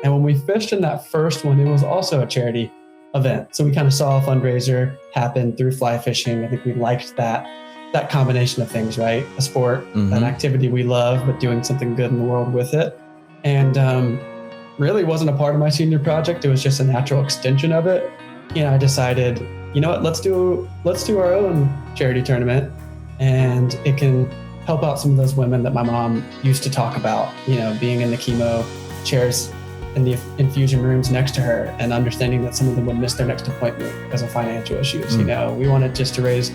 And when we fished in that first one, it was also a charity event. So we kind of saw a fundraiser happen through fly fishing. I think we liked that combination of things, right? A sport, an activity we love, but doing something good in the world with it. And really wasn't a part of my senior project. It was just a natural extension of it. I decided, you know what, let's do our own charity tournament, and it can help out some of those women that my mom used to talk about, being in the chemo chairs in the infusion rooms next to her, and understanding that some of them would miss their next appointment because of financial issues. We wanted just to raise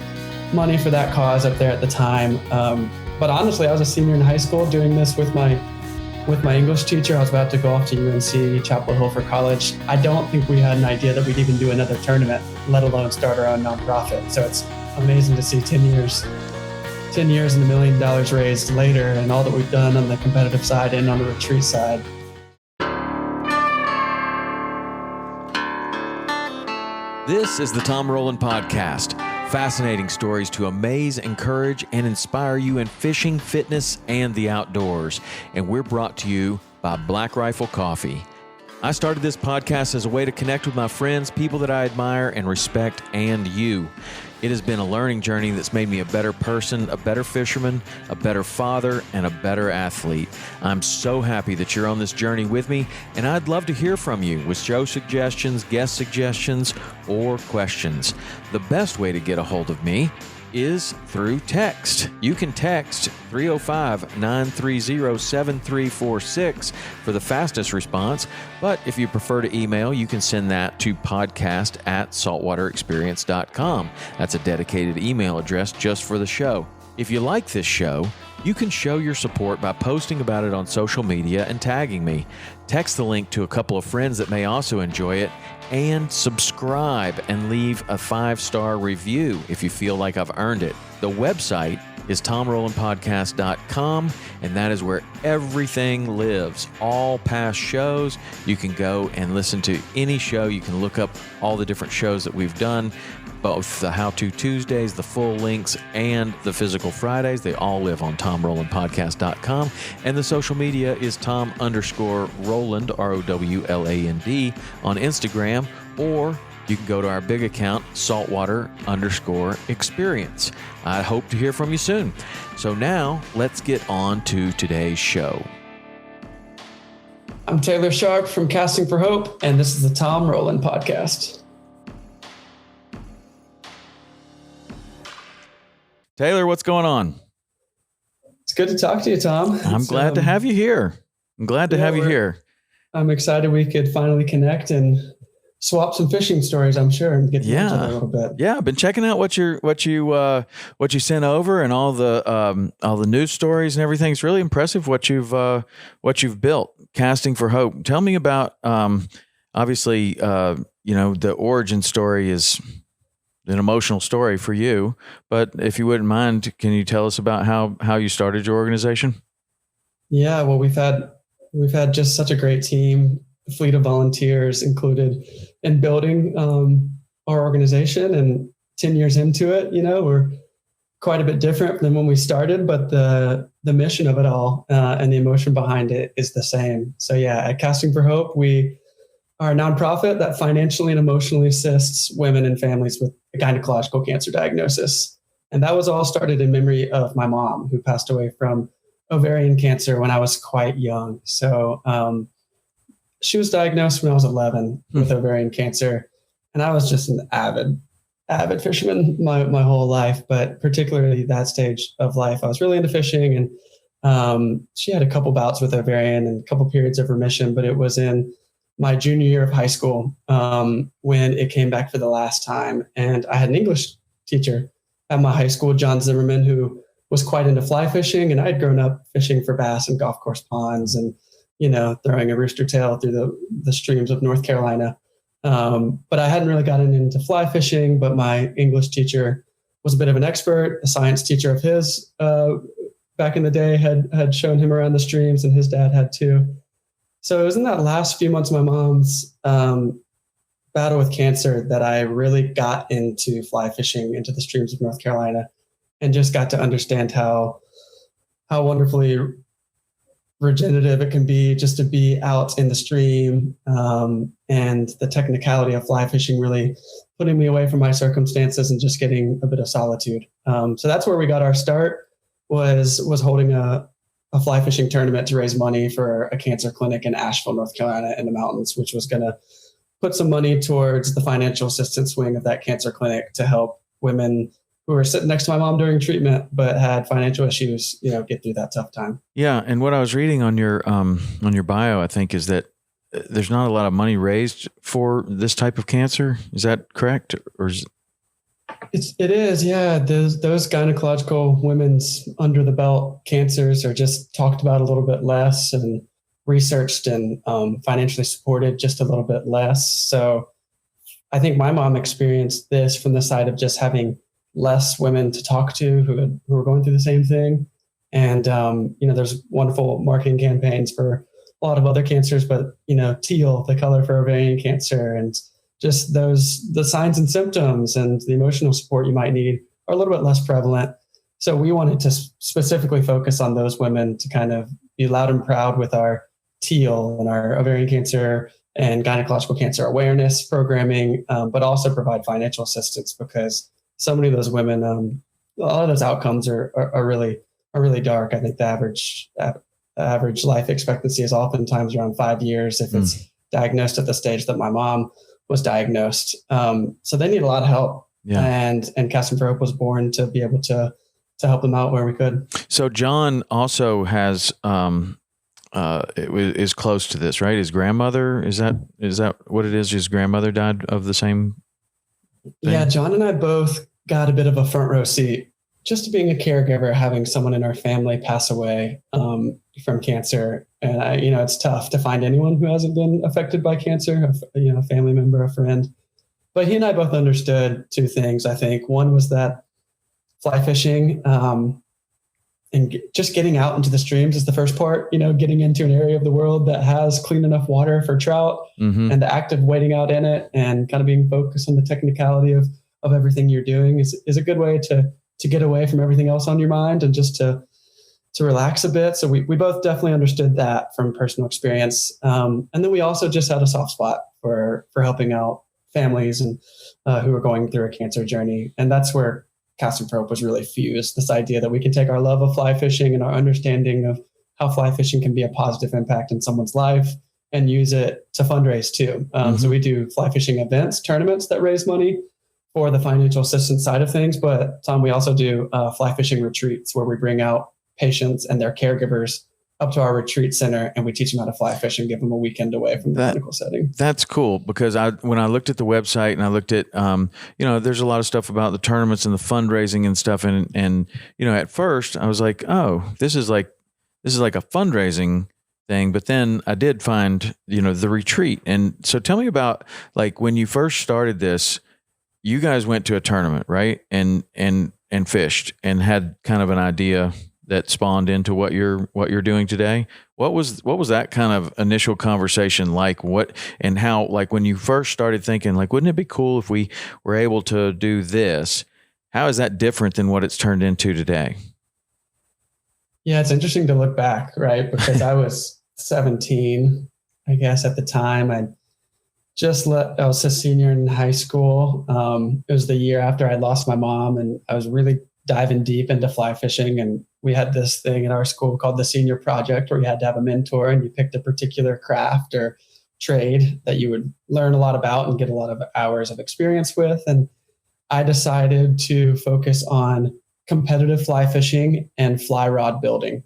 money for that cause up there at the time. But honestly, I was a senior in high school doing this with my English teacher. I was about to go off to UNC Chapel Hill for college. I don't think we had an idea that we'd even do another tournament, let alone start our own nonprofit. So it's amazing to see 10 years and $1 million raised later, and all that we've done on the competitive side and on the retreat side. This is the Tom Rowland Podcast. Fascinating stories to amaze, encourage, and inspire you in fishing, fitness, and the outdoors. And we're brought to you by Black Rifle Coffee. I started this podcast as a way to connect with my friends, people that I admire and respect, and you. It has been a learning journey that's made me a better person, a better fisherman, a better father, and a better athlete. I'm so happy that you're on this journey with me, and I'd love to hear from you with show suggestions, guest suggestions, or questions. The best way to get a hold of me is through text. You can text 305-930-7346 for the fastest response, but if you prefer to email, you can send that to podcast@saltwaterexperience.com. That's a dedicated email address just for the show. If you like this show, you can show your support by posting about it on social media and tagging me. Text the link to a couple of friends that may also enjoy it, and subscribe and leave a 5-star review if you feel like I've earned it. The website is tomrowlandpodcast.com, and that is where everything lives. All past shows, you can go and listen to any show. You can look up all the different shows that we've done, both the How To Tuesdays, the full links, and the Physical Fridays. They all live on tomrowlandpodcast.com. And the social media is Tom_Rowland, ROWLAND, on Instagram, or you can go to our big account, Saltwater_Experience. I hope to hear from you soon. So now, let's get on to today's show. I'm Taylor Sharp from Casting for Hope, and this is the Tom Rowland Podcast. Taylor, what's going on? It's good to talk to you, Tom. I'm glad to have you here. I'm excited we could finally connect and swap some fishing stories, I'm sure, and get to know each other a little bit. Yeah, I've been checking out what you sent over, and all the news stories and everything. It's really impressive what you've built. Casting for Hope. Tell me about obviously the origin story is an emotional story for you, but if you wouldn't mind, can you tell us about how you started your organization? Yeah, well, we've had just such a great team, a fleet of volunteers included in building our organization, and 10 years into it, we're quite a bit different than when we started, but the mission of it all and the emotion behind it is the same. So yeah, at Casting for Hope, we are a nonprofit that financially and emotionally assists women and families with a gynecological cancer diagnosis. And that was all started in memory of my mom, who passed away from ovarian cancer when I was quite young. So she was diagnosed when I was 11 with ovarian cancer. And I was just an avid fisherman my whole life, but particularly that stage of life, I was really into fishing. And she had a couple bouts with ovarian and a couple periods of remission, but it was in my junior year of high school when it came back for the last time. And I had an English teacher at my high school, John Zimmerman, who was quite into fly fishing. And I'd grown up fishing for bass in golf course ponds and, throwing a rooster tail through the streams of North Carolina. But I hadn't really gotten into fly fishing, but my English teacher was a bit of an expert. A science teacher of his back in the day had shown him around the streams, and his dad had too. So it was in that last few months of my mom's battle with cancer that I really got into fly fishing into the streams of North Carolina, and just got to understand how wonderfully regenerative it can be just to be out in the stream, and the technicality of fly fishing really putting me away from my circumstances and just getting a bit of solitude. So that's where we got our start, was holding a fly fishing tournament to raise money for a cancer clinic in Asheville, North Carolina in the mountains, which was going to put some money towards the financial assistance wing of that cancer clinic to help women who were sitting next to my mom during treatment, but had financial issues, get through that tough time. Yeah. And what I was reading on your bio, I think, is that there's not a lot of money raised for this type of cancer. Is that correct? Or it is. Yeah. Those gynecological women's under the belt cancers are just talked about a little bit less, and researched and financially supported just a little bit less. So I think my mom experienced this from the side of just having less women to talk to who were going through the same thing. And, there's wonderful marketing campaigns for a lot of other cancers, but, teal, the color for ovarian cancer, and just the signs and symptoms and the emotional support you might need are a little bit less prevalent. So we wanted to specifically focus on those women to kind of be loud and proud with our teal and our ovarian cancer and gynecological cancer awareness programming, but also provide financial assistance, because so many of those women, a lot of those outcomes are really dark. I think the average life expectancy is oftentimes around 5 years if it's diagnosed at the stage that my mom was diagnosed. So they need a lot of help. Yeah. And Casting for Hope was born to be able to help them out where we could. So John also has is close to this, right? His grandmother, is that what it is? His grandmother died of the same thing? Yeah, John and I both got a bit of a front row seat just to being a caregiver, having someone in our family pass away from cancer. And it's tough to find anyone who hasn't been affected by cancer, a family member, a friend. But he and I both understood two things, I think. One was that fly fishing and just getting out into the streams is the first part, getting into an area of the world that has clean enough water for trout, and the act of wading out in it and kind of being focused on the technicality of everything you're doing is a good way to get away from everything else on your mind and just to relax a bit. So we both definitely understood that from personal experience. And then we also just had a soft spot for helping out families and who are going through a cancer journey. And that's where Casting for Hope was really fused, this idea that we can take our love of fly fishing and our understanding of how fly fishing can be a positive impact in someone's life and use it to fundraise too. So we do fly fishing events, tournaments that raise money for the financial assistance side of things. But Tom, we also do fly fishing retreats where we bring out patients and their caregivers up to our retreat center, and we teach them how to fly fish and give them a weekend away from the clinical setting. That's cool, because when I looked at the website and I looked at, there's a lot of stuff about the tournaments and the fundraising and stuff. And at first I was like, oh, this is like a fundraising thing. But then I did find, the retreat. And so tell me about, like, when you first started this, you guys went to a tournament, right? And fished and had kind of an idea that spawned into what you're doing today. What was that kind of initial conversation like? What and how, like, when you first started thinking, like, wouldn't it be cool if we were able to do this? How is that different than what it's turned into today? Yeah, it's interesting to look back, right? Because I was 17, I guess, at the time. I was a senior in high school. It was the year after I'd lost my mom, and I was really diving deep into fly fishing. And we had this thing in our school called the senior project, where you had to have a mentor and you picked a particular craft or trade that you would learn a lot about and get a lot of hours of experience with. And I decided to focus on competitive fly fishing and fly rod building.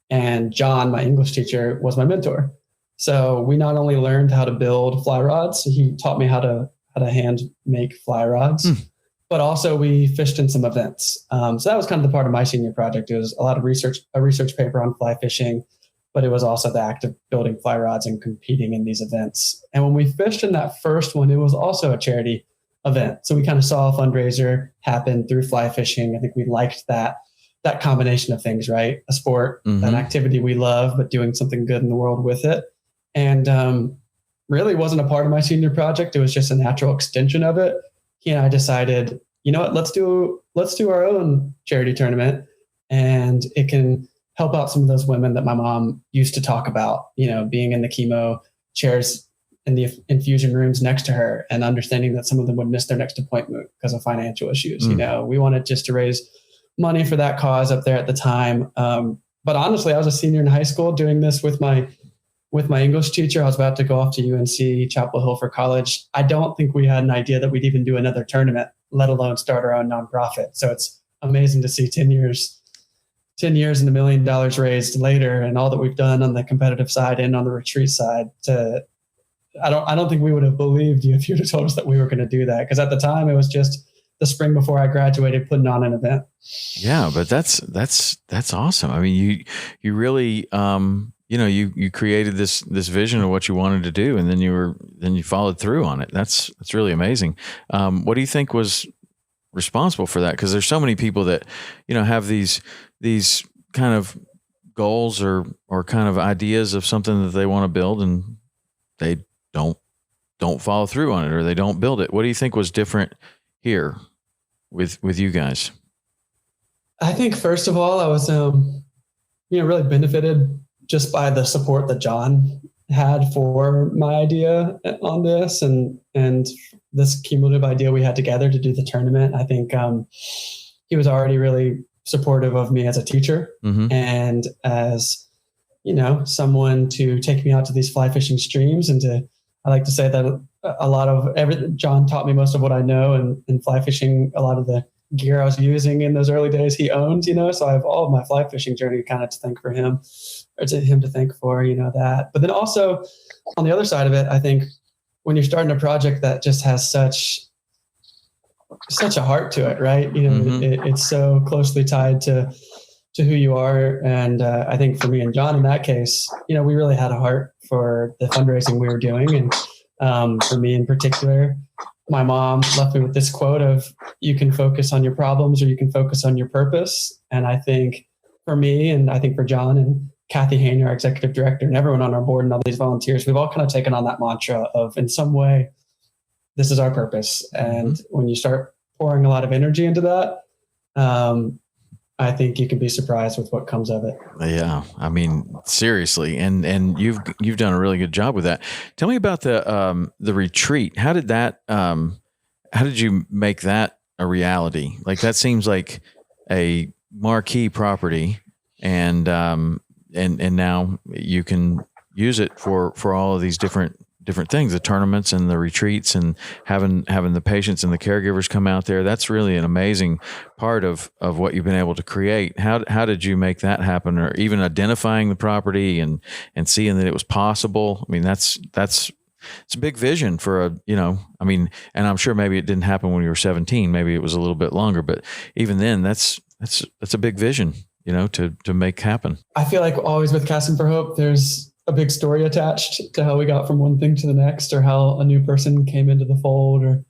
And John, my English teacher, was my mentor. So we not only learned how to build fly rods, he taught me how to hand make fly rods, but also we fished in some events. So that was kind of the part of my senior project. It was a lot of a research paper on fly fishing, but it was also the act of building fly rods and competing in these events. And when we fished in that first one, it was also a charity event. So we kind of saw a fundraiser happen through fly fishing. I think we liked that combination of things, right? A sport, an activity we love, but doing something good in the world with it. And really wasn't a part of my senior project. It was just a natural extension of it. He and I decided, you know what, let's do our own charity tournament, and it can help out some of those women that my mom used to talk about, being in the chemo chairs in the infusion rooms next to her, and understanding that some of them would miss their next appointment because of financial issues. We wanted just to raise money for that cause up there at the time. But honestly, I was a senior in high school doing this with my English teacher. I was about to go off to UNC Chapel Hill for college. I don't think we had an idea that we'd even do another tournament, let alone start our own nonprofit. So it's amazing to see 10 years and $1 million raised later, and all that we've done on the competitive side and on the retreat side. I don't think we would have believed you if you'd have told us that we were going to do that. Because at the time it was just the spring before I graduated, putting on an event. Yeah, but that's awesome. I mean, you really, you created this vision of what you wanted to do, and then you followed through on it. That's really amazing. What do you think was responsible for that? Because there's so many people that, have these kind of goals or kind of ideas of something that they want to build, and they don't follow through on it, or they don't build it. What do you think was different here with you guys? I think first of all, I was, really benefited just by the support that John had for my idea on this, and this cumulative idea we had together to do the tournament. I think he was already really supportive of me as a teacher, and as someone to take me out to these fly fishing streams, and I like to say that a lot of John taught me most of what I know, and fly fishing, a lot of the gear I was using in those early days he owned, so I have all of my fly fishing journey kind of to thank for him, or to him to thank for, that. But then also on the other side of it, I think when you're starting a project that just has such a heart to it, right? It's so closely tied to who you are. And I think for me and John in that case, we really had a heart for the fundraising we were doing. And for me in particular, my mom left me with this quote of, you can focus on your problems or you can focus on your purpose. And I think for me, and I think for John and Kathy Hayner, our executive director, and everyone on our board and all these volunteers, we've all kind of taken on that mantra of, in some way, this is our purpose. And when you start pouring a lot of energy into that, I think you can be surprised with what comes of it. Yeah. I mean, seriously. And you've done a really good job with that. Tell me about the retreat. How did you make that a reality? Like, that seems like a marquee property, and now you can use it for all of these different things, the tournaments and the retreats, and having the patients and the caregivers come out there. That's really an amazing part of what you've been able to create. How did you make that happen, or even identifying the property and seeing that it was possible? I mean, it's a big vision for and I'm sure maybe it didn't happen when you were 17, maybe it was a little bit longer, but even then that's a big vision, to make happen. I feel like always with Casting for Hope, there's a big story attached to how we got from one thing to the next, or how a new person came into the fold, or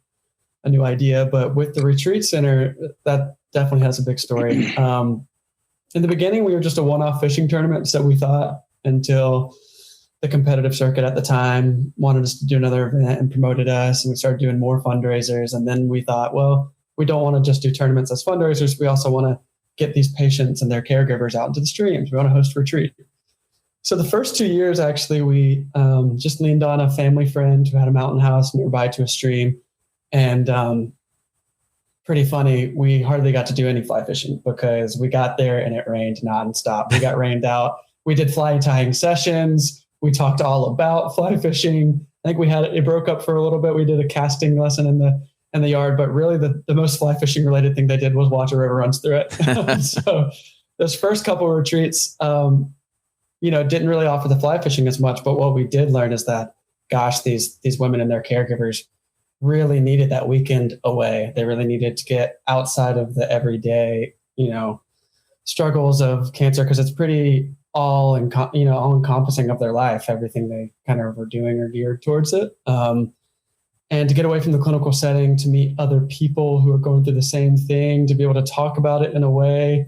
a new idea. But with the retreat center, that definitely has a big story. In the beginning, we were just a one-off fishing tournament, so we thought, until the competitive circuit at the time wanted us to do another event and promoted us, and we started doing more fundraisers. And then we thought, well, we don't want to just do tournaments as fundraisers. We also want to get these patients and their caregivers out into the streams. We want to host a retreat. So the first 2 years, actually, we just leaned on a family friend who had a mountain house nearby to a stream. And pretty funny, we hardly got to do any fly fishing, because we got there and it rained nonstop. We got rained out. We did fly tying sessions. We talked all about fly fishing. I think it broke up for a little bit. We did a casting lesson in the yard, but really the most fly fishing related thing they did was watch a river runs through it. So those first couple of retreats, didn't really offer the fly fishing as much. But what we did learn is that, gosh, these women and their caregivers really needed that weekend away. They really needed to get outside of the everyday, struggles of cancer, because it's pretty all encompassing of their life. Everything they kind of were doing are geared towards it. And to get away from the clinical setting, to meet other people who are going through the same thing, to be able to talk about it in a way,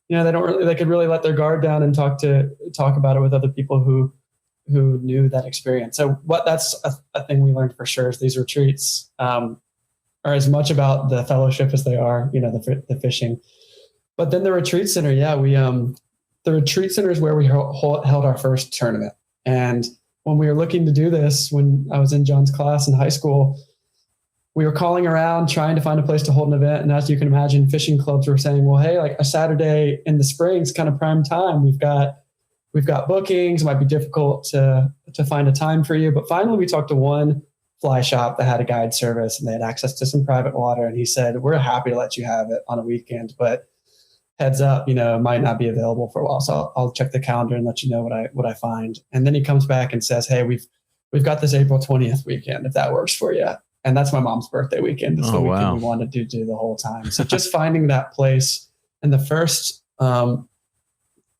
they could really let their guard down and talk about it with other people who knew that experience. So that's a thing we learned for sure, is these retreats are as much about the fellowship as they are, the fishing. But then the retreat center, we the retreat center is where we held our first tournament. And when we were looking to do this, when I was in John's class in high school, we were calling around trying to find a place to hold an event. And as you can imagine, fishing clubs were saying, well, hey, like a Saturday in the spring is kind of prime time. We've got bookings. It might be difficult to find a time for you. But finally, we talked to one fly shop that had a guide service and they had access to some private water. And he said, we're happy to let you have it on a weekend, but heads up, it might not be available for a while. So I'll check the calendar and let you know what I find. And then he comes back and says, hey, we've got this April 20th weekend, if that works for you. And that's my mom's birthday weekend. It's the weekend we wanted to do the whole time. So just finding that place and the first go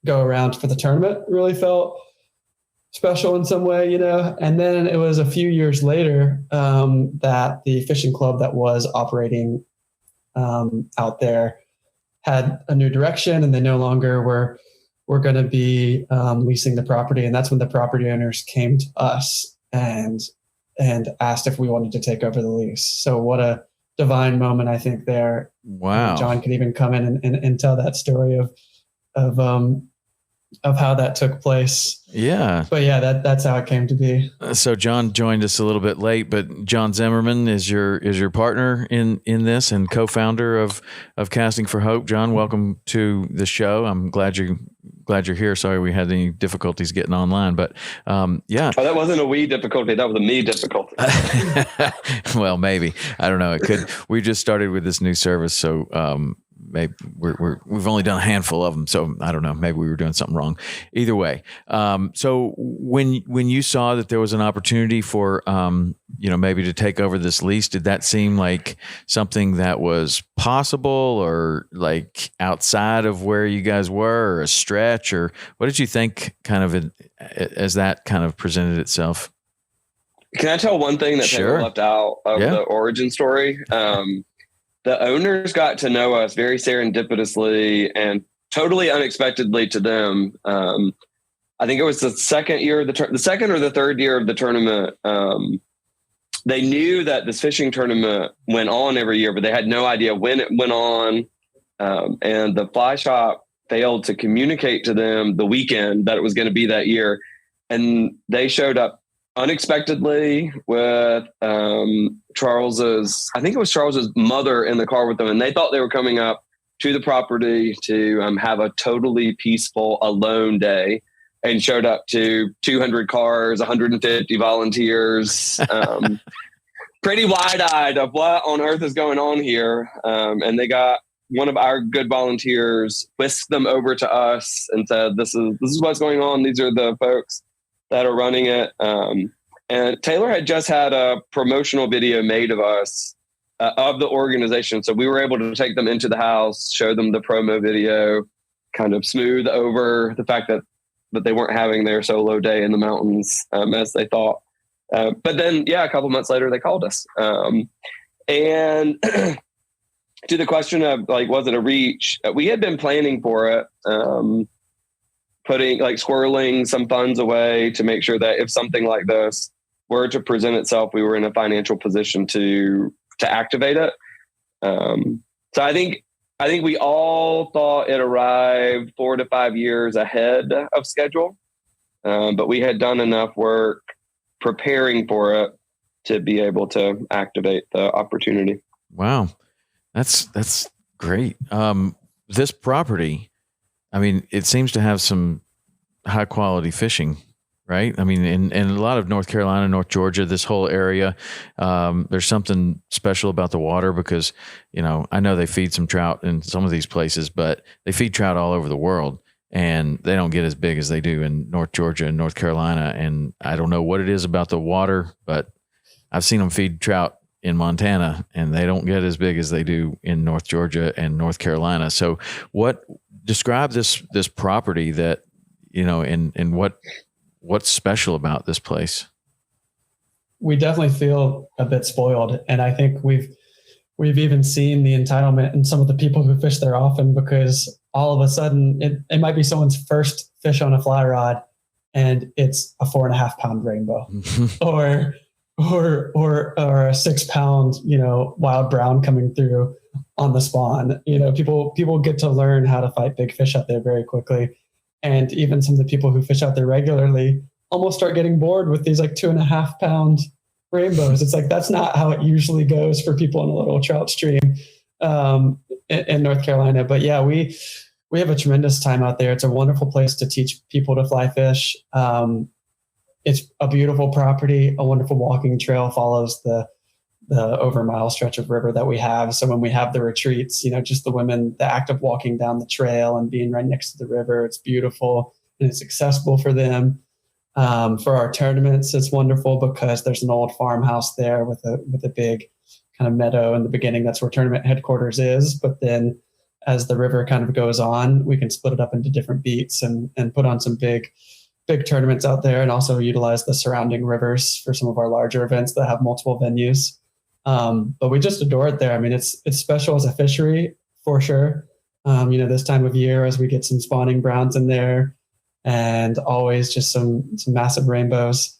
around for the tournament really felt special in some way, And then it was a few years later that the fishing club that was operating out there had a new direction, and they no longer were going to be leasing the property. And that's when the property owners came to us and asked if we wanted to take over the lease. So what a divine moment, I think, there. Wow. John can even come in and tell that story of how that took place. Yeah. But yeah, that's how it came to be. So John joined us a little bit late, but John Zimmerman is your partner in this and co-founder of Casting for Hope. John, welcome to the show. I'm glad you're here. Sorry we had any difficulties getting online, but yeah. Oh, that wasn't a we difficulty. That was a me difficulty. Well, maybe. I don't know. It could. We just started with this new service, so maybe we've only done a handful of them, so I don't know. Maybe we were doing something wrong. Either way, so when you saw that there was an opportunity for maybe to take over this lease, did that seem like something that was possible, or like outside of where you guys were, or a stretch, or what did you think kind of as that kind of presented itself? Can I tell one thing that Sure. Taylor left out of the origin story? The owners got to know us very serendipitously and totally unexpectedly to them. I think it was the second year of the second or the third year of the tournament. They knew that this fishing tournament went on every year, but they had no idea when it went on. And the fly shop failed to communicate to them the weekend that it was going to be that year. And they showed up unexpectedly with Charles's mother in the car with them. And they thought they were coming up to the property to have a totally peaceful alone day, and showed up to 200 cars, 150 volunteers, pretty wide-eyed of what on earth is going on here. And they got one of our good volunteers, whisked them over to us and said, this is what's going on. These are the folks that are running it. And Taylor had just had a promotional video made of us, of the organization. So we were able to take them into the house, show them the promo video, kind of smooth over the fact that they weren't having their solo day in the mountains as they thought. But then, a couple months later, they called us. And to the question of was it a reach? We had been planning for it. Squirreling some funds away to make sure that if something like this were to present itself, we were in a financial position to activate it. So I think we all thought it arrived 4 to 5 years ahead of schedule, but we had done enough work preparing for it to be able to activate the opportunity. Wow, that's great. This property, I mean, it seems to have some high quality fishing, right? I mean, in a lot of North Carolina, North Georgia, this whole area, there's something special about the water because, I know they feed some trout in some of these places, but they feed trout all over the world and they don't get as big as they do in North Georgia and North Carolina. And I don't know what it is about the water, but I've seen them feed trout in Montana and they don't get as big as they do in North Georgia and North Carolina. So describe this property that, and what's special about this place? We definitely feel a bit spoiled. And I think we've even seen the entitlement in some of the people who fish there often, because all of a sudden it might be someone's first fish on a fly rod and it's a 4.5 pound rainbow or a 6 pound, wild brown coming through on the spawn. People get to learn how to fight big fish out there very quickly. And even some of the people who fish out there regularly almost start getting bored with these like 2.5 pound rainbows. It's like, that's not how it usually goes for people in a little trout stream in North Carolina. But yeah, we have a tremendous time out there. It's a wonderful place to teach people to fly fish. It's a beautiful property. A wonderful walking trail follows the over mile stretch of river that we have. So when we have the retreats, just the women, the act of walking down the trail and being right next to the river, it's beautiful and it's accessible for them. For our tournaments, it's wonderful because there's an old farmhouse there with a big kind of meadow in the beginning. That's where tournament headquarters is. But then as the river kind of goes on, we can split it up into different beats and put on some big tournaments out there, and also utilize the surrounding rivers for some of our larger events that have multiple venues. But we just adore it there. I mean, it's special as a fishery for sure. This time of year, as we get some spawning browns in there, and always just some massive rainbows.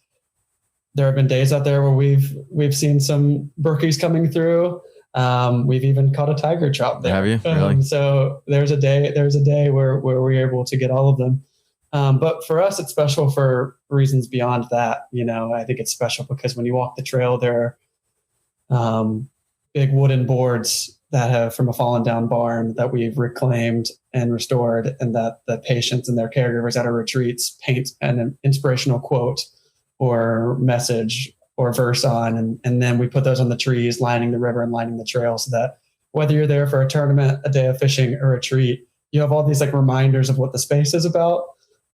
There have been days out there where we've seen some brookies coming through. We've even caught a tiger trout there. Have you? Really? So there's a day where we're able to get all of them. But for us, it's special for reasons beyond that. I think it's special because when you walk the trail, there are big wooden boards that have from a fallen down barn that we've reclaimed and restored, and that the patients and their caregivers at our retreats paint an inspirational quote or message or verse on. And then we put those on the trees, lining the river and lining the trail, so that whether you're there for a tournament, a day of fishing, or a retreat, you have all these like reminders of what the space is about.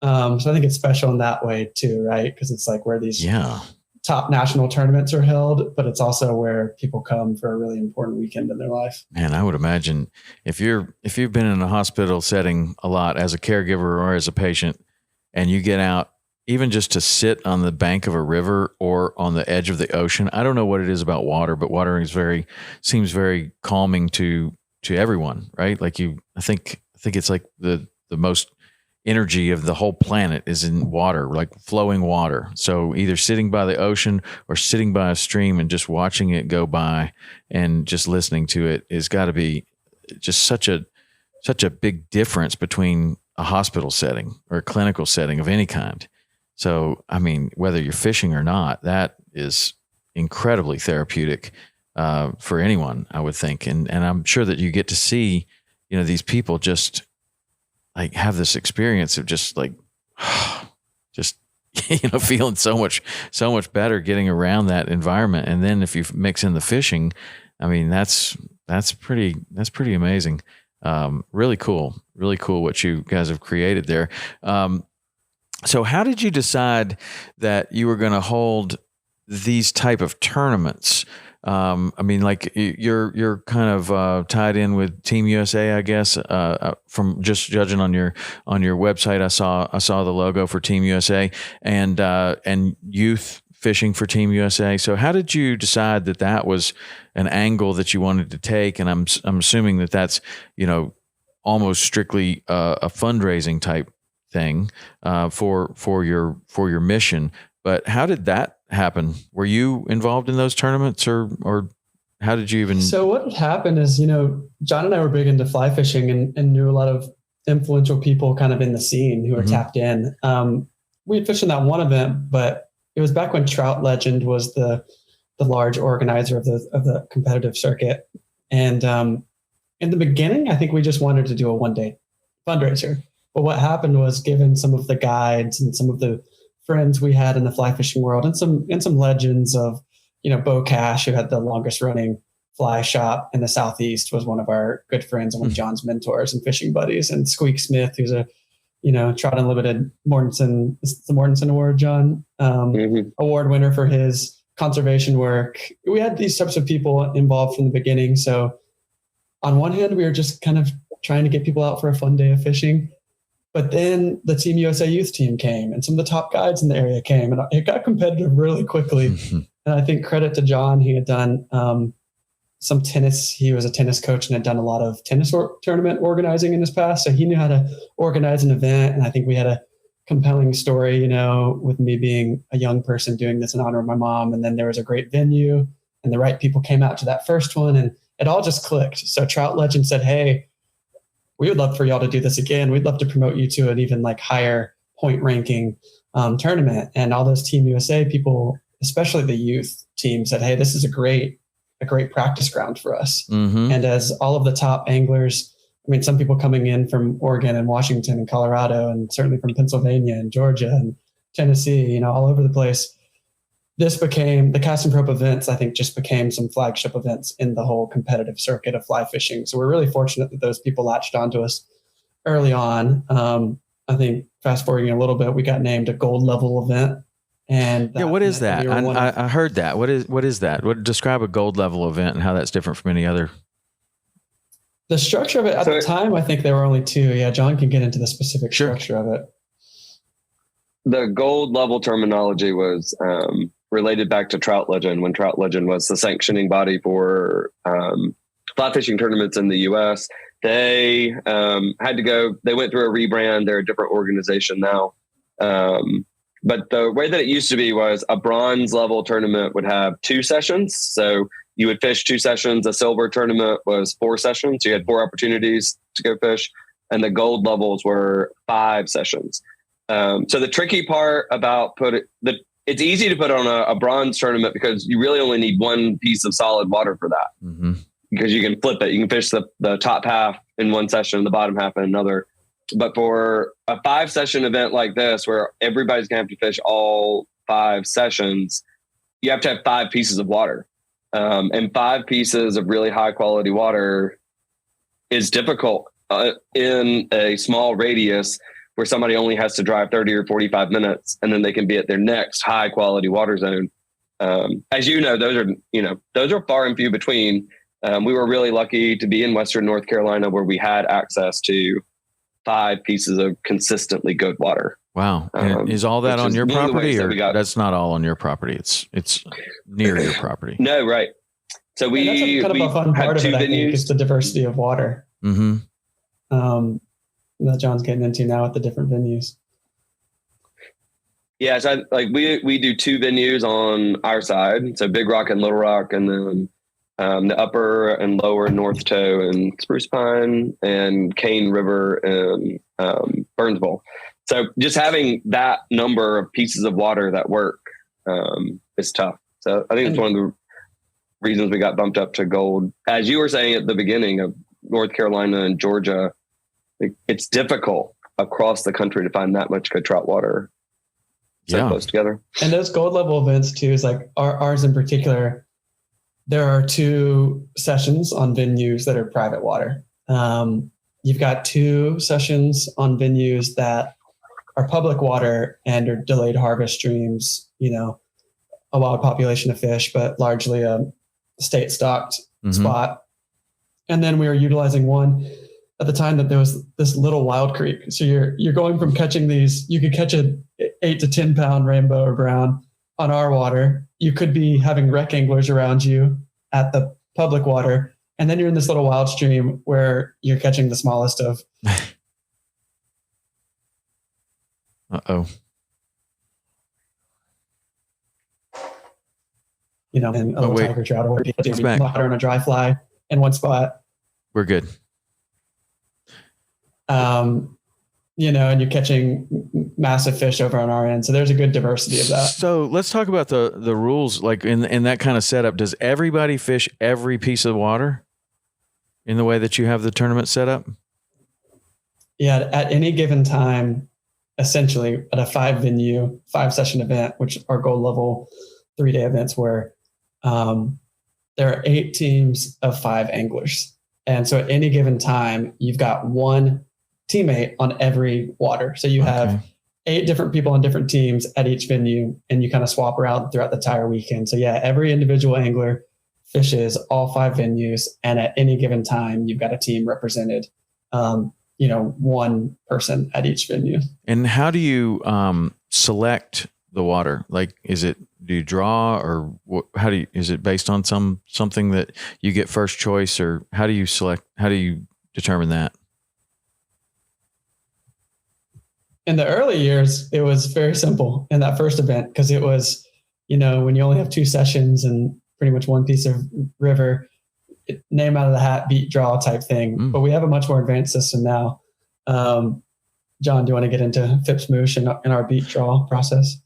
So I think it's special in that way too, right? Because it's like where these top national tournaments are held, but it's also where people come for a really important weekend in their life. Man, I would imagine if you've been in a hospital setting a lot as a caregiver or as a patient, and you get out even just to sit on the bank of a river or on the edge of the ocean. I don't know what it is about water, but water seems very calming to everyone, right? Like I think it's like the most energy of the whole planet is in water, like flowing water. So either sitting by the ocean or sitting by a stream and just watching it go by and just listening to it has got to be just such a big difference between a hospital setting or a clinical setting of any kind. So, I mean, whether you're fishing or not, that is incredibly therapeutic for anyone, I would think. And I'm sure that you get to see, these people just like have this experience of just like, just, feeling so much better getting around that environment. And then if you mix in the fishing, I mean, that's pretty amazing. Really cool what you guys have created there. So how did you decide that you were going to hold these type of tournaments? I mean, like you're kind of tied in with Team USA, I guess. From just judging on your website, I saw the logo for Team USA and youth fishing for Team USA. So how did you decide that was an angle that you wanted to take? And I'm assuming that's almost strictly a fundraising type thing for your mission. But how did that happen? Were you involved in those tournaments or how did you even? So what happened is, John and I were big into fly fishing and knew a lot of influential people kind of in the scene who were tapped in. We had fished in that one event, but it was back when Trout Legend was the large organizer of the competitive circuit. And in the beginning, I think we just wanted to do a one-day fundraiser. But what happened was, given some of the guides and some of the friends we had in the fly fishing world and some legends of, Bo Cash, who had the longest running fly shop in the Southeast, was one of our good friends and one of John's mentors and fishing buddies, and Squeak Smith, who's a, Trout Unlimited Mortensen, is it the Mortensen Award, John? Award winner for his conservation work. We had these types of people involved from the beginning. So on one hand, we were just kind of trying to get people out for a fun day of fishing. But then the Team USA youth team came, and some of the top guides in the area came, and it got competitive really quickly. And I think credit to John, he had done some tennis. He was a tennis coach and had done a lot of tennis tournament organizing in his past. So he knew how to organize an event. And I think we had a compelling story, with me being a young person doing this in honor of my mom. And then there was a great venue and the right people came out to that first one, and it all just clicked. So Trout Legend said, hey, we would love for y'all to do this again. We'd love to promote you to an even like higher point ranking tournament. And all those Team USA people, especially the youth team, said, hey, this is a great practice ground for us. Mm-hmm. And as all of the top anglers, I mean, some people coming in from Oregon and Washington and Colorado, and certainly from Pennsylvania and Georgia and Tennessee, all over the place. This became the Cast and Probe events, I think, just became some flagship events in the whole competitive circuit of fly fishing. So we're really fortunate that those people latched onto us early on. I think fast forwarding a little bit, we got named a gold level event. And what is that? I heard that. What is that? Describe a gold level event and how that's different from any other. The structure of it at the time, I think there were only two. Yeah, John can get into the specific structure of it. The gold level terminology was related back to Trout Legend, when Trout Legend was the sanctioning body for fly fishing tournaments in the U.S. They had to go. They went through a rebrand. They're a different organization now. But the way that it used to be was a bronze level tournament would have 2 sessions. So you would fish 2 sessions. A silver tournament was 4 sessions. So you had 4 opportunities to go fish. And the gold levels were 5 sessions. So the tricky part about it's easy to put on a bronze tournament because you really only need one piece of solid water for that. Mm-hmm. Because you can flip it. You can fish the top half in one session, the bottom half in another. But for a 5-session event like this, where everybody's going to have to fish all 5 sessions, you have to have 5 pieces of water. And 5 pieces of really high quality water is difficult in a small radius where somebody only has to drive 30 or 45 minutes and then they can be at their next high quality water zone. As those are far and few between. We were really lucky to be in Western North Carolina where we had access to 5 pieces of consistently good water. Wow. Is all that on your property, or that's not all on your property? It's near your property. No, right. So we kind of a fun part of it, I think, is the diversity of water. Mm-hmm. That John's getting into now with the different venues. Yeah, so we do 2 venues on our side. So Big Rock and Little Rock, and then the upper and lower North Toe and Spruce Pine and Cane River and Burnsville. So just having that number of pieces of water that work is tough. So I think it's one of the reasons we got bumped up to gold. As you were saying at the beginning, of North Carolina and Georgia, it's difficult across the country to find that much good trout water so close together. And those gold level events too, is like ours in particular. There are 2 sessions on venues that are private water. You've got 2 sessions on venues that are public water and are delayed harvest streams, a wild population of fish, but largely a state stocked spot. And then we were utilizing one at the time that there was this little wild creek. So you're going from catching these, you could catch a 8 to 10 pound rainbow or brown on our water. You could be having rec anglers around you at the public water. And then you're in this little wild stream where you're catching the smallest of. Uh-oh. And a little tiger trout or water on a dry fly in one spot. We're good. And you're catching massive fish over on our end. So there's a good diversity of that. So let's talk about the rules. Like in that kind of setup, does everybody fish every piece of water in the way that you have the tournament set up? Yeah. At any given time, essentially at a 5-venue, 5-session event, which are gold level 3-day events where there are 8 teams of 5 anglers. And so at any given time, you've got 1 teammate on every water. So you have 8 different people on different teams at each venue, and you kind of swap around throughout the entire weekend. So yeah, every individual angler fishes all 5 venues, and at any given time, you've got a team represented, 1 person at each venue. And how do you select the water? Like, do you draw, or is it based on something that you get first choice, or how do you determine that? In the early years, it was very simple in that first event, because it was, when you only have 2 sessions and pretty much 1 piece of river, name out of the hat, beat, draw type thing. But we have a much more advanced system now. John, do you want to get into Phipps Moosh and our beat draw process?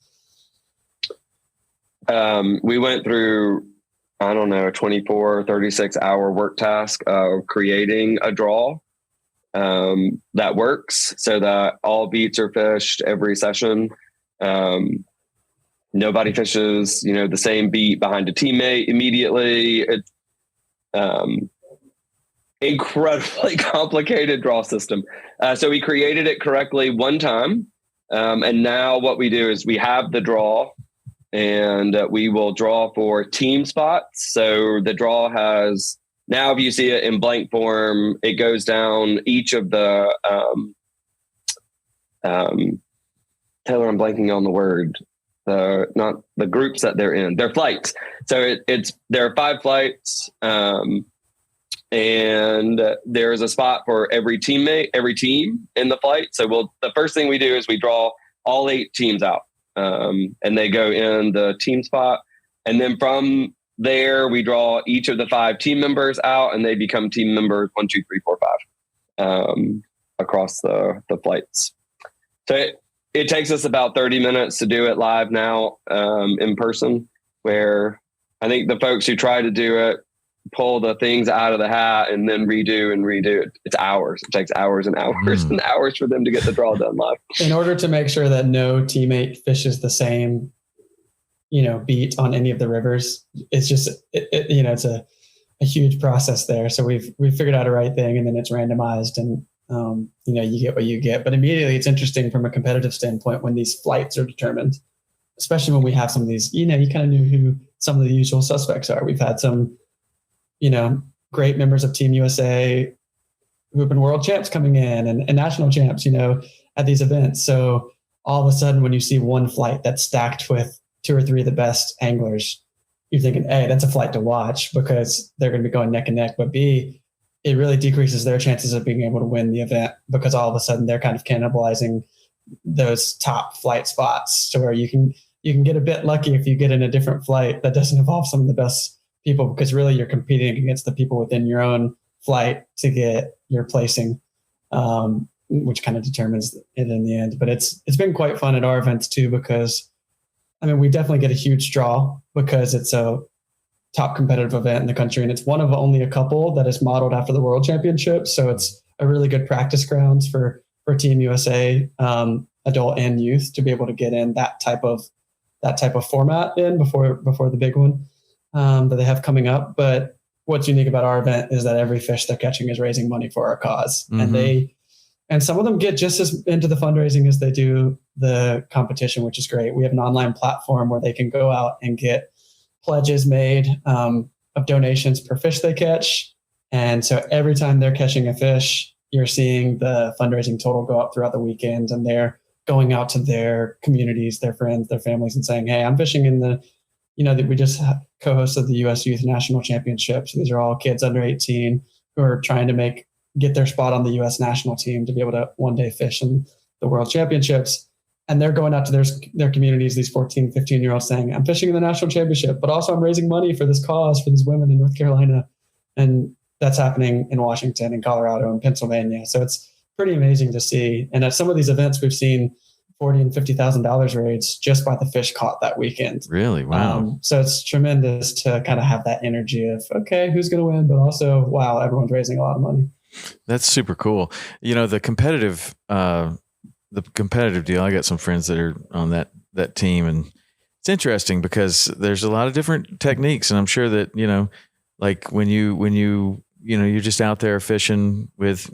We went through, I don't know, a 24, 36 hour work task of creating a draw that works so that all beats are fished every session. Nobody fishes, the same beat behind a teammate immediately. It's incredibly complicated draw system. So we created it correctly one time. And now what we do is we have the draw, and we will draw for team spots. So the draw has, now if you see it in blank form, it goes down each of the, Taylor, I'm blanking on the word, not the groups that they're in, they're flights. So there are 5 flights, and there is a spot for every team in the flight. So the first thing we do is we draw all 8 teams out. And they go in the team spot. And then from there, we draw each of the 5 team members out, and they become team members 1, 2, 3, 4, 5 across the flights. So it takes us about 30 minutes to do it live now in person, where I think the folks who try to do it pull the things out of the hat and then redo. It's hours. It takes hours and hours and hours for them to get the draw done live. In order to make sure that no teammate fishes the same, beat on any of the rivers, it's just, it's a huge process there. So we've figured out a right thing, and then it's randomized, and you get what you get. But immediately it's interesting from a competitive standpoint when these flights are determined, especially when we have some of these, you kind of knew who some of the usual suspects are. We've had some, great members of Team USA who have been world champs coming in and national champs, at these events. So all of a sudden, when you see one flight that's stacked with 2 or 3 of the best anglers, you're thinking, A, that's a flight to watch because they're going to be going neck and neck. But B, it really decreases their chances of being able to win the event because all of a sudden they're kind of cannibalizing those top flight spots to where you can get a bit lucky if you get in a different flight that doesn't involve some of the best people, because really you're competing against the people within your own flight to get your placing, which kind of determines it in the end. But it's been quite fun at our events too, because we definitely get a huge draw because it's a top competitive event in the country, and it's one of only a couple that is modeled after the World Championships. So it's a really good practice grounds for Team USA, adult and youth, to be able to get in that type of format in before the big one that they have coming up. But what's unique about our event is that every fish they're catching is raising money for our cause. Mm-hmm. And some of them get just as into the fundraising as they do the competition, which is great. We have an online platform where they can go out and get pledges made of donations per fish they catch. And so every time they're catching a fish, you're seeing the fundraising total go up throughout the weekend, and they're going out to their communities, their friends, their families, and saying, hey, I'm fishing in that we just co-hosted the U.S. Youth National Championships. These are all kids under 18 who are trying to get their spot on the U.S. national team to be able to one day fish in the World Championships. And they're going out to their communities, these 14, 15-year-olds, saying, I'm fishing in the national championship, but also I'm raising money for this cause for these women in North Carolina. And that's happening in Washington and Colorado and Pennsylvania. So it's pretty amazing to see. And at some of these events, we've seen $40,000 and $50,000 raised just by the fish caught that weekend. Really? Wow. So it's tremendous to kind of have that energy of, okay, who's going to win? But also, wow, everyone's raising a lot of money. That's super cool. The competitive deal, I got some friends that are on that team, and it's interesting because there's a lot of different techniques. And I'm sure that, like when you're just out there fishing with,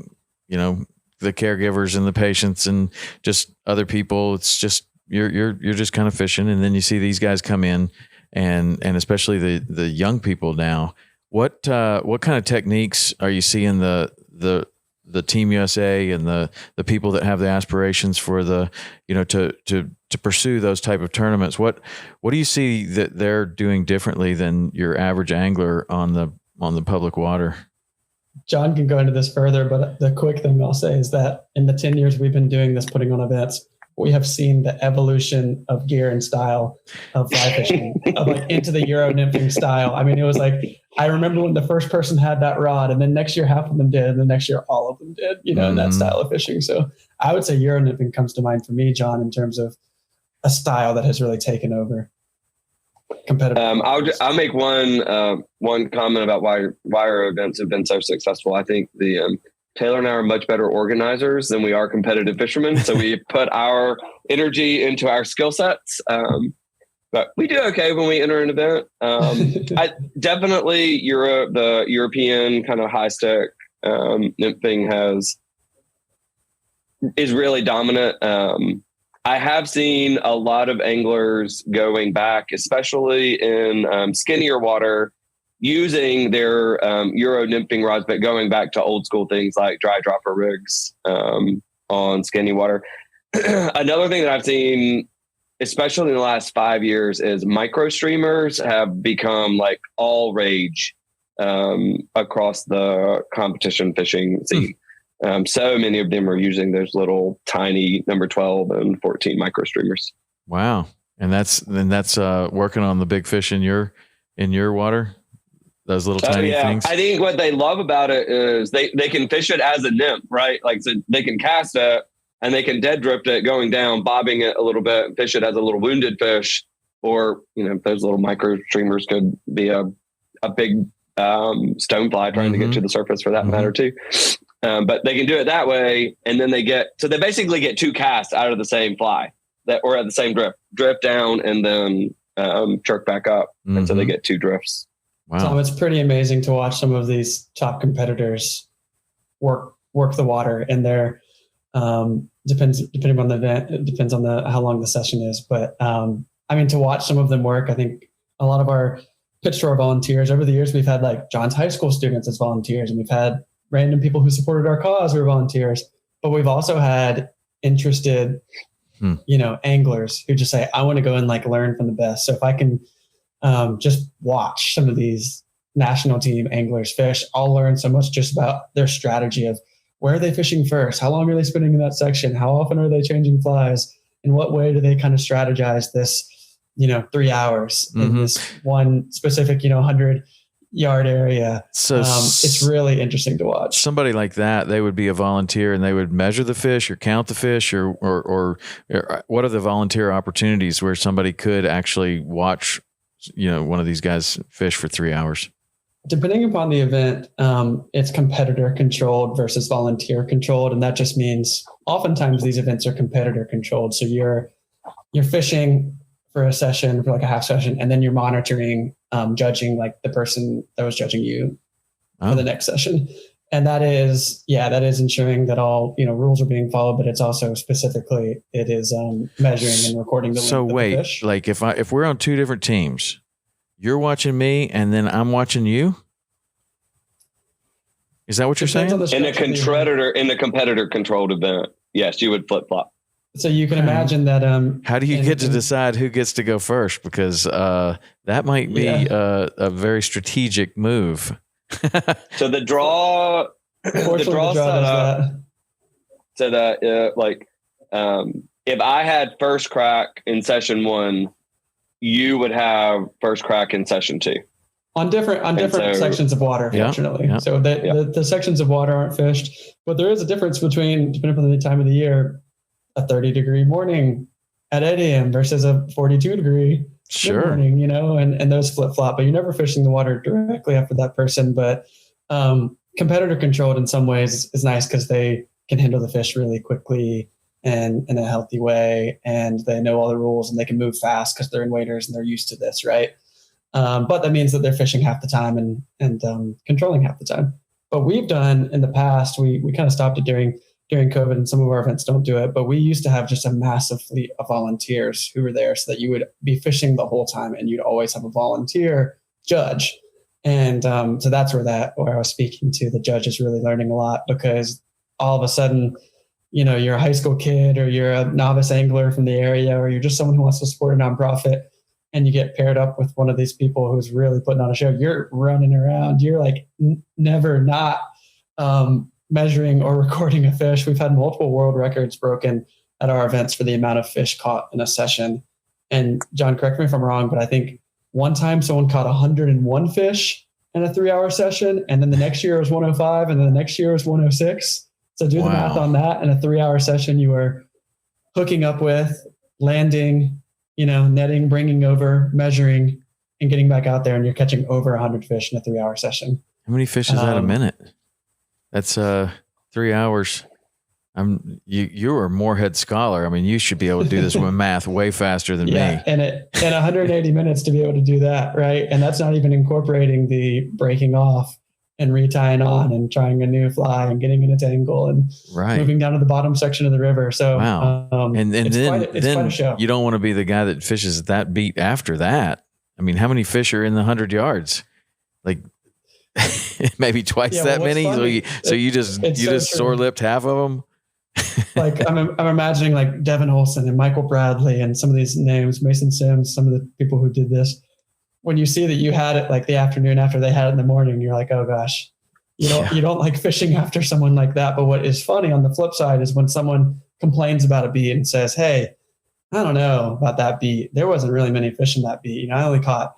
the caregivers and the patients and just other people, it's just, you're just kind of fishing. And then you see these guys come in and especially the young people now, what kind of techniques are you seeing the Team USA and the people that have the aspirations for to pursue those type of tournaments? What do you see that they're doing differently than your average angler on the public water? John can go into this further, but the quick thing I'll say is that in the 10 years we've been doing this, putting on events, we have seen the evolution of gear and style of fly fishing of like into the Euro nymphing style. I mean, it was like, I remember when the first person had that rod, and then next year half of them did, and the next year all of them did, you know, in that style of fishing. So I would say Euro nymphing comes to mind for me, John, in terms of a style that has really taken over competitive. I'll make one comment about why our events have been so successful. I think the Taylor and I are much better organizers than we are competitive fishermen. So we put our energy into our skill sets. But we do okay when we enter an event. I definitely the European kind of high stick nymphing is really dominant. I have seen a lot of anglers going back, especially in skinnier water, using their Euro nymphing rods, but going back to old school things like dry dropper rigs on skinny water. Another thing that I've seen, especially in the last 5 years, is micro streamers have become like all rage across the competition fishing scene. So many of them are using those little tiny number 12 and 14 micro streamers. Wow. And that's working on the big fish in your water. Those little tiny things. I think what they love about it is they can fish it as a nymph, right? Like, so they can cast it and they can dead drift it going down, bobbing it a little bit, and fish it as a little wounded fish. Or, you know, those little micro streamers could be a big stonefly trying to get to the surface for that matter too. But they can do it that way. And then they basically get two casts out of the same fly or at the same drift down and then jerk back up. And so they get two drifts. Wow. So it's pretty amazing to watch some of these top competitors work the water, and they're depending on the event, it depends on how long the session is. But I mean, to watch some of them work, I think a lot of our pitch tour volunteers over the years, we've had like John's high school students as volunteers, and we've had random people who supported our cause who were volunteers, but we've also had interested, anglers who just say, I want to go and like learn from the best. So if I can just watch some of these national team anglers fish, I'll learn so much just about their strategy of where are they fishing first? How long are they spending in that section? How often are they changing flies? In what way do they kind of strategize this, 3 hours in this one specific, 100-yard area? So it's really interesting to watch. Somebody like that, they would be a volunteer and they would measure the fish or count the fish or what are the volunteer opportunities where somebody could actually watch, one of these guys fish for 3 hours? Depending upon the event, it's competitor controlled versus volunteer controlled. And that just means oftentimes these events are competitor controlled. So you're fishing for a session, for like a half session, and then you're monitoring, judging like the person that was judging you for the next session. And that is ensuring that all, rules are being followed, but it's also specifically, it is measuring and recording the length of the fish. So wait, like if we're on two different teams, you're watching me and then I'm watching you? Is that what you're saying? In a competitor controlled event, yes, you would flip flop. So you can imagine that. How do you get to decide who gets to go first? Because that might be a very strategic move. So the draw set up so that if I had first crack in session 1, you would have first crack in session 2 on different sections of water, fortunately. Yeah. So the sections of water aren't fished, but there is a difference between, depending on the time of the year, a 30-degree morning at 8 a.m. versus a 42-degree morning, and those flip-flop, but you're never fishing the water directly after that person. But competitor controlled in some ways is nice because they can handle the fish really quickly and in a healthy way, and they know all the rules and they can move fast because they're in waders and they're used to this, right? But that means that they're fishing half the time and controlling half the time. But we've done in the past, we kind of stopped it during COVID, and some of our events don't do it, but we used to have just a massive fleet of volunteers who were there so that you would be fishing the whole time and you'd always have a volunteer judge. And so that's where I was speaking to, the judge is really learning a lot, because all of a sudden, you're a high school kid or you're a novice angler from the area, or you're just someone who wants to support a nonprofit, and you get paired up with one of these people who's really putting on a show. You're running around. You're like never not measuring or recording a fish. We've had multiple world records broken at our events for the amount of fish caught in a session. And John, correct me if I'm wrong, but I think one time someone caught 101 fish in a 3-hour session. And then the next year was 105. And then the next year was 106. So do the math on that. In a 3-hour session, you were hooking up with, landing, netting, bringing over, measuring, and getting back out there. And you're catching over 100 fish in a 3-hour session. How many fish is that a minute? That's 3 hours. You are a Moorhead scholar. I mean, you should be able to do this with math way faster than me. And 180 minutes to be able to do that, right? And that's not even incorporating the breaking off and retying on and trying a new fly and getting in a tangle and moving down to the bottom section of the river. So and then quite a show. You don't want to be the guy that fishes that beat after that. I mean, how many fish are in the 100 yards? Like maybe twice that many. So you just sore-lipped half of them. Like I'm imagining like Devin Olson and Michael Bradley and some of these names, Mason Sims, some of the people who did this. When you see that you had it like the afternoon after they had it in the morning, you're like, oh gosh, you don't like fishing after someone like that. But what is funny on the flip side is when someone complains about a beat and says, hey, I don't know about that beat. There wasn't really many fish in that beat. I only caught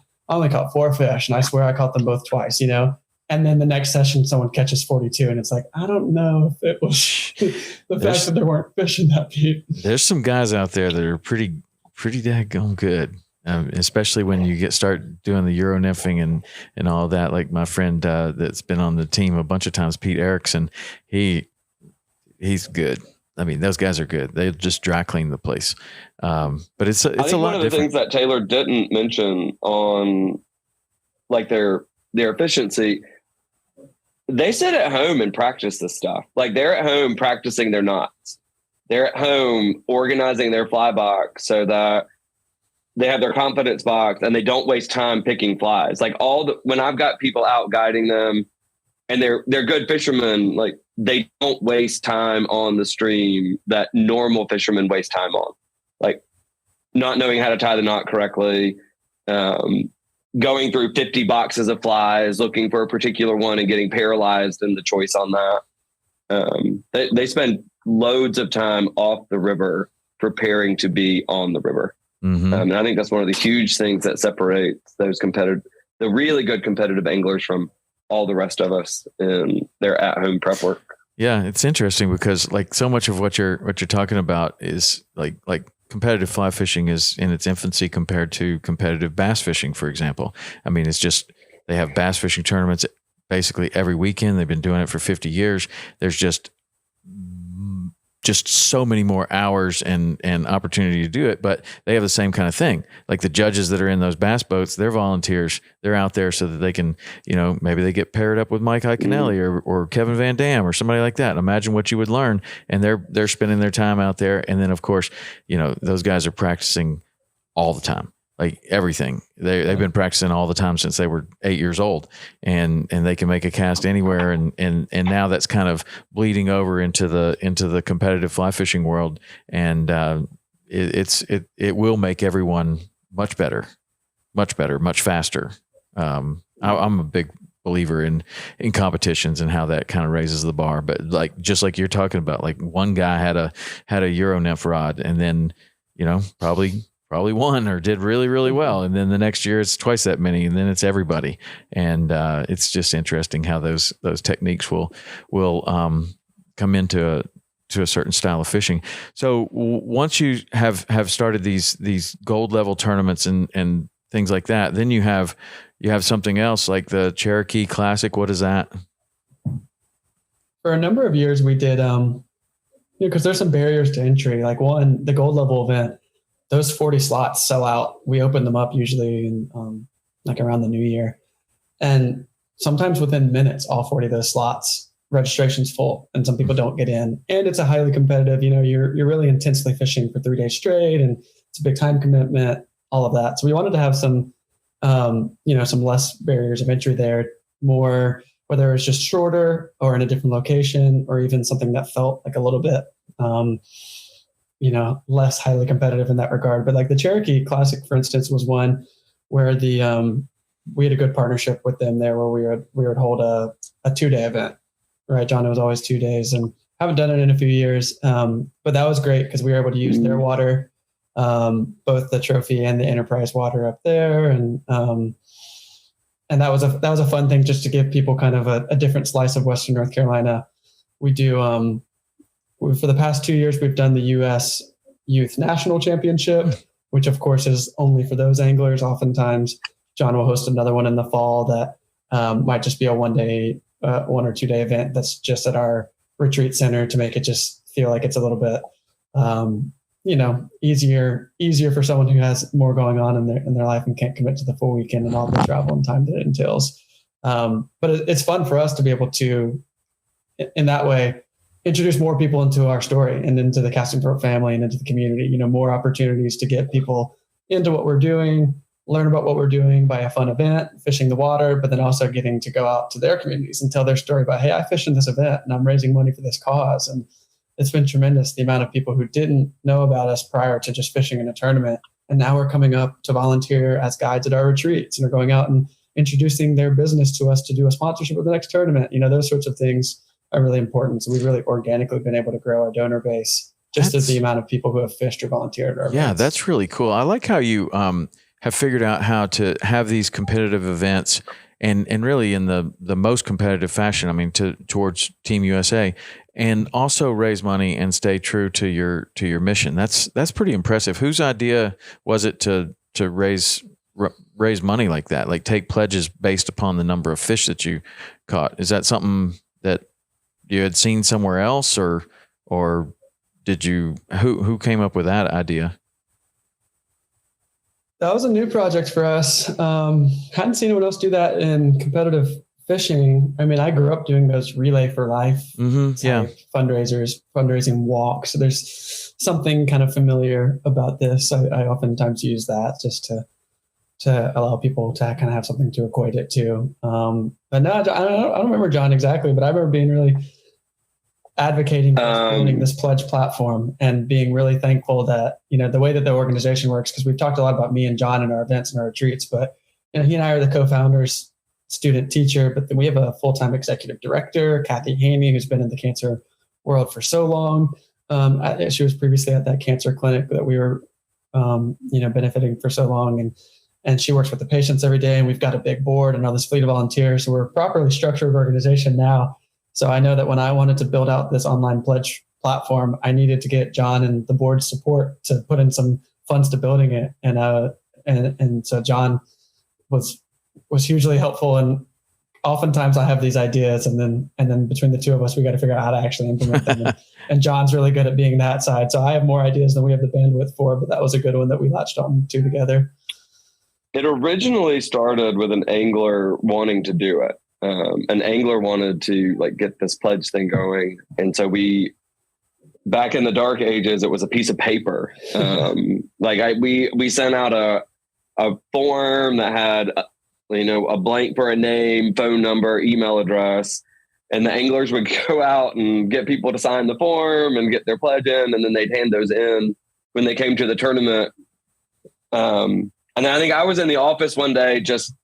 4 fish and I swear I caught them both twice, And then the next session, someone catches 42 and it's like, I don't know if it was the fact that there weren't fish in that beat. There's some guys out there that are pretty daggone good. Especially when you start doing the Euro nymphing and all that. Like my friend that's been on the team a bunch of times, Pete Erickson, he's good. I mean, those guys are good. They just dry clean the place. But it's a lot different. One of the things that Taylor didn't mention on like their efficiency, they sit at home and practice this stuff. Like they're at home practicing their knots. They're at home organizing their fly box so that they have their confidence box and they don't waste time picking flies. Like when I've got people out guiding them and they're good fishermen, like they don't waste time on the stream that normal fishermen waste time on. Like not knowing how to tie the knot correctly, going through 50 boxes of flies, looking for a particular one and getting paralyzed in the choice on that. They spend loads of time off the river preparing to be on the river. Mm-hmm. And I think that's one of the huge things that separates the really good competitive anglers from all the rest of us in their at-home prep work. Yeah, it's interesting because like so much of what you're talking about is like competitive fly fishing is in its infancy compared to competitive bass fishing, for example. I mean, it's just they have bass fishing tournaments basically every weekend. They've been doing it for 50 years. There's just so many more hours and opportunity to do it, but they have the same kind of thing. Like the judges that are in those bass boats, they're volunteers. They're out there so that they can, maybe they get paired up with Mike Iaconelli or Kevin Van Dam or somebody like that. Imagine what you would learn. And they're spending their time out there. And then of course, those guys are practicing all the time. Like everything, they've been practicing all the time since they were 8 years old, and they can make a cast anywhere. And now that's kind of bleeding over into the competitive fly fishing world, and it will make everyone much better, much faster. I'm a big believer in competitions and how that kind of raises the bar. But like just like you're talking about, like one guy had a Euro nymph rod, and then probably won or did really, really well. And then the next year it's twice that many, and then it's everybody. And it's just interesting how those techniques will come into a certain style of fishing. So once you have started these gold level tournaments and things like that, then you have something else like the Cherokee Classic. What is that? For a number of years we did, because there's some barriers to entry. Like the gold level event, those 40 slots sell out. We open them up usually in like around the new year. And sometimes within minutes, all 40 of those slots, registration's full and some people don't get in. And it's a highly competitive, you're really intensely fishing for 3 days straight and it's a big time commitment, all of that. So we wanted to have some less barriers of entry there, more, whether it's just shorter or in a different location or even something that felt like a little bit, less highly competitive in that regard. But like the Cherokee Classic, for instance, was one where we had a good partnership with them there where we would hold a 2-day event, right, John? It was always 2 days and haven't done it in a few years. But that was great because we were able to use their water, both the trophy and the enterprise water up there. And that was a fun thing just to give people kind of a different slice of Western North Carolina. We do, for the past 2 years, we've done the U.S. Youth National Championship, which of course is only for those anglers. Oftentimes, John will host another one in the fall that might just be a 1 or 2 day event that's just at our retreat center to make it just feel like it's a little bit, easier for someone who has more going on in their life and can't commit to the full weekend and all the travel and time that it entails. But it's fun for us to be able to, in that way, introduce more people into our story and into the Casting Pro family and into the community, more opportunities to get people into what we're doing, learn about what we're doing by a fun event, fishing the water, but then also getting to go out to their communities and tell their story about, hey, I fished in this event and I'm raising money for this cause. And it's been tremendous, the amount of people who didn't know about us prior to just fishing in a tournament. And now we're coming up to volunteer as guides at our retreats and are going out and introducing their business to us to do a sponsorship of the next tournament. Those sorts of things are really important. So we've really organically been able to grow our donor base just as the amount of people who have fished or volunteered at our events. That's really cool. I like how you have figured out how to have these competitive events and really in the most competitive fashion, towards Team USA, and also raise money and stay true to your mission. That's pretty impressive. Whose idea was it to raise money like that? Like take pledges based upon the number of fish that you caught? Is that something that you had seen somewhere else, or did you, who came up with that idea? That was a new project for us. Hadn't seen anyone else do that in competitive fishing. I grew up doing those Relay for Life fundraising walks. So there's something kind of familiar about this. I oftentimes use that just to allow people to kind of have something to equate it to. But no, I don't remember John exactly, but I remember being really advocating for building this pledge platform and being really thankful that, the way that the organization works, because we've talked a lot about me and John in our events and our retreats, but he and I are the co-founders, student teacher, but then we have a full-time executive director, Kathy Haney, who's been in the cancer world for so long. She was previously at that cancer clinic that we were, benefiting for so long. And she works with the patients every day. And we've got a big board and all this fleet of volunteers. So we're a properly structured organization now. So I know that when I wanted to build out this online pledge platform, I needed to get John and the board's support to put in some funds to building it. And so John was hugely helpful. And oftentimes I have these ideas and then between the two of us, we got to figure out how to actually implement them. And John's really good at being that side. So I have more ideas than we have the bandwidth for, but that was a good one that we latched on to together. It originally started with an angler wanting to do it. An angler wanted to get this pledge thing going. And so back in the dark ages, it was a piece of paper. We sent out a form that had, a blank for a name, phone number, email address, and the anglers would go out and get people to sign the form and get their pledge in. And then they'd hand those in when they came to the tournament. And I think I was in the office one day, just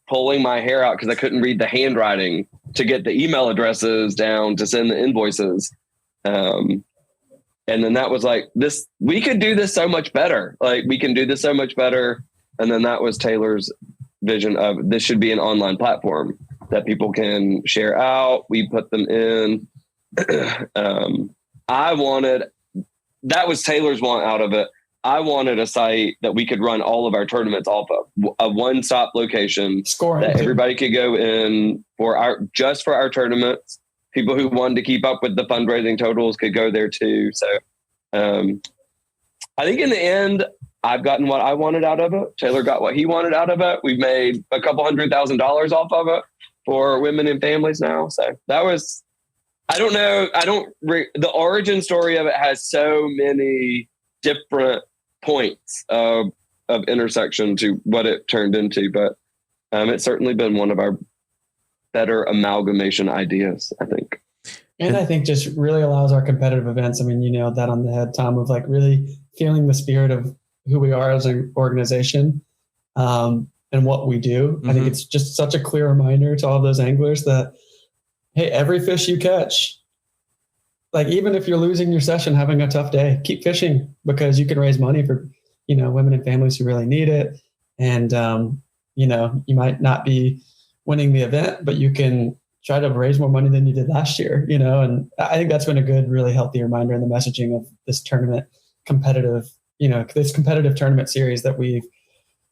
pulling my hair out because I couldn't read the handwriting to get the email addresses down to send the invoices. And then that was this, we could do this so much better. We can do this so much better. And then that was Taylor's vision of this should be an online platform that people can share out. We put them in. That was Taylor's want out of it. I wanted a site that we could run all of our tournaments off of, a one-stop location that everybody could go in for our tournaments. People who wanted to keep up with the fundraising totals could go there too. So I think in the end, I've gotten what I wanted out of it. Taylor got what he wanted out of it. We've made a couple $100,000 off of it for women and families now. So that was, the origin story of it has so many different points of intersection to what it turned into, but it's certainly been one of our better amalgamation ideas, I think. And I think just really allows our competitive events. You nailed that on the head, Tom, of really feeling the spirit of who we are as an organization and what we do. Mm-hmm. I think it's just such a clear reminder to all of those anglers that, hey, every fish you catch, like, even if you're losing your session, having a tough day, keep fishing, because you can raise money for, women and families who really need it. And, you might not be winning the event, but you can try to raise more money than you did last year, and I think that's been a good, really healthy reminder in the messaging of this tournament this competitive tournament series that we've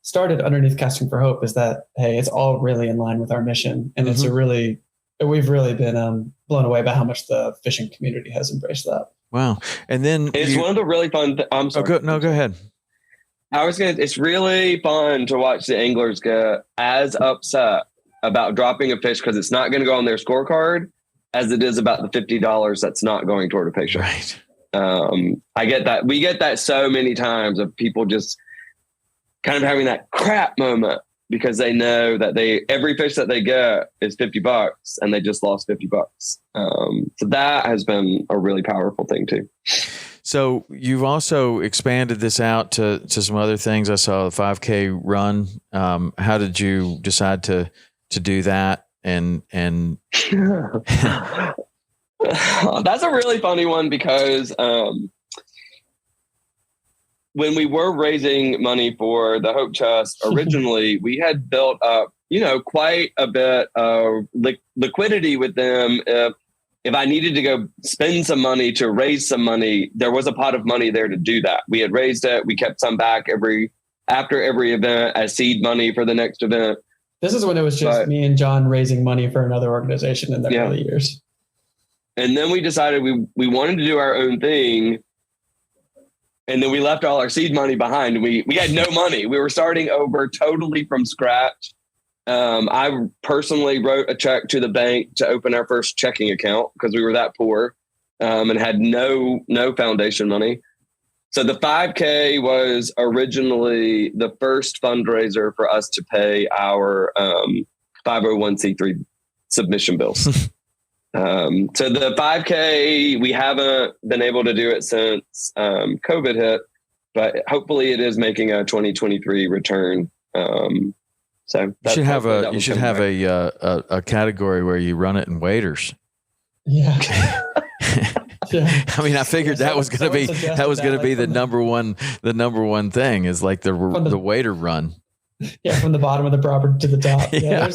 started underneath Casting for Hope, is that, hey, it's all really in line with our mission. And we've really been blown away by how much the fishing community has embraced that. Wow. And then it's one of the really fun, I'm sorry. Go ahead. It's really fun to watch the anglers get as upset about dropping a fish because it's not going to go on their scorecard as it is about the $50 that's not going toward a picture. Right. I get that. We get that so many times of people just kind of having that crap moment because they know that every fish that they get is $50 and they just lost $50. So that has been a really powerful thing too. So you've also expanded this out to some other things. I saw the 5K run. How did you decide to do that? And that's a really funny one because when we were raising money for the Hope Chest, originally we had built up, quite a bit of liquidity with them. If I needed to go spend some money to raise some money, there was a pot of money there to do that. We had raised it. We kept some back after every event as seed money for the next event. This is when it was just me and John raising money for another organization in the early years. And then we decided we wanted to do our own thing. And then we left all our seed money behind. We had no money. We were starting over totally from scratch. I personally wrote a check to the bank to open our first checking account because we were that poor and had no foundation money. So the 5K was originally the first fundraiser for us to pay our 501c3 submission bills. So the 5K, we haven't been able to do it since COVID hit, but hopefully it is making a 2023 return. So you should have a category where you run it in waders. Yeah. Yeah. I mean, I figured that was going to be the number one thing is like the wader run. Yeah. From the bottom of the property to the top. Yeah.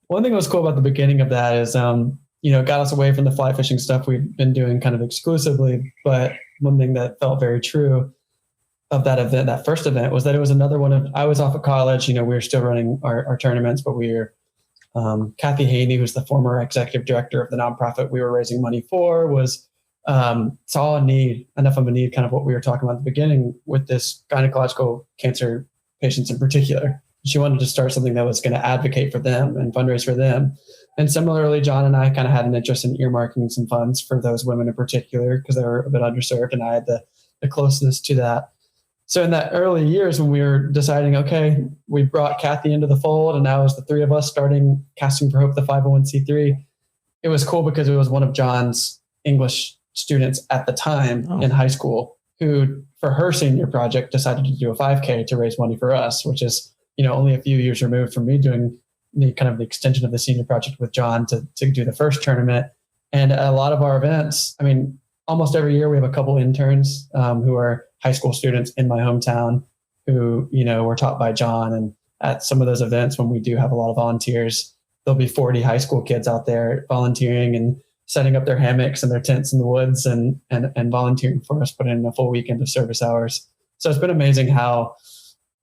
One thing that was cool about the beginning of that is, it got us away from the fly fishing stuff we've been doing kind of exclusively. But one thing that felt very true of that event, that first event, was that it was another one of, I was off at college, we were still running our tournaments, but we were, Kathy Haney, who's the former executive director of the nonprofit we were raising money for, saw enough of a need, kind of what we were talking about at the beginning with this gynecological cancer patients in particular. She wanted to start something that was going to advocate for them and fundraise for them. And similarly, John and I kind of had an interest in earmarking some funds for those women in particular because they were a bit underserved, and I had the closeness to that. So in that early years when we were deciding, okay, we brought Kathy into the fold, and now it was the three of us starting Casting for Hope, the 501c3. It was cool because it was one of John's English students at the time in high school who, for her senior project, decided to do a 5K to raise money for us, which is, only a few years removed from me doing the kind of the extension of the senior project with John to do the first tournament. And a lot of our events, I mean, almost every year we have a couple interns who are high school students in my hometown who, were taught by John. And at some of those events, when we do have a lot of volunteers, there'll be 40 high school kids out there volunteering and setting up their hammocks and their tents in the woods and volunteering for us, putting in a full weekend of service hours. So it's been amazing how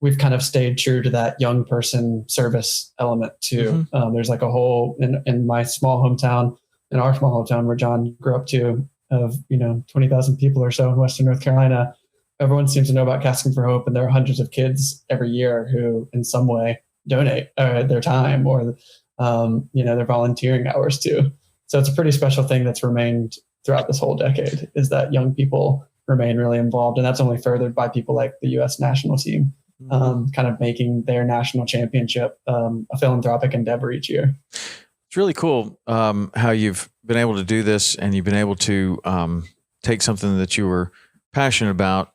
we've kind of stayed true to that young person service element too. Mm-hmm. There's like a whole, in my small hometown, in our small hometown where John grew up to, of 20,000 people or so in Western North Carolina, everyone seems to know about Casting for Hope, and there are hundreds of kids every year who in some way donate their time or their volunteering hours too. So it's a pretty special thing that's remained throughout this whole decade, is that young people remain really involved. And that's only furthered by people like the U.S. national team, kind of making their national championship a philanthropic endeavor each year. It's really cool how you've been able to do this, and you've been able to take something that you were passionate about,